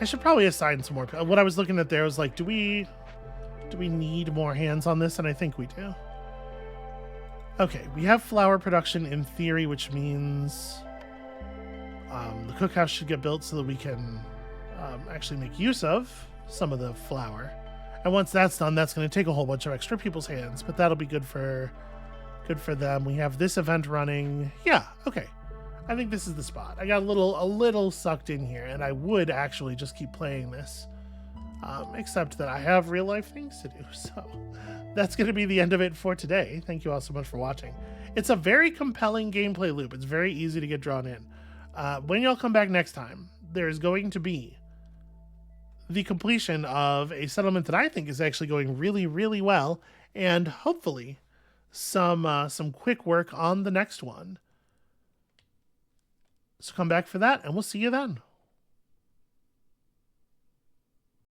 I should probably assign some more. What I was looking at there was like, do we need more hands on this? And I think we do. Okay, we have flour production in theory, which means the cookhouse should get built so that we can actually make use of some of the flour. And once that's done, that's going to take a whole bunch of extra people's hands, but that'll be good for them. We have this event running. Yeah, okay. I think this is the spot. I got a little sucked in here, and I would actually just keep playing this, except that I have real life things to do. So that's going to be the end of it for today. Thank you all so much for watching. It's a very compelling gameplay loop. It's very easy to get drawn in. When y'all come back next time, there's going to be the completion of a settlement that I think is actually going really, really well, and hopefully some quick work on the next one. So come back for that, and we'll see you then.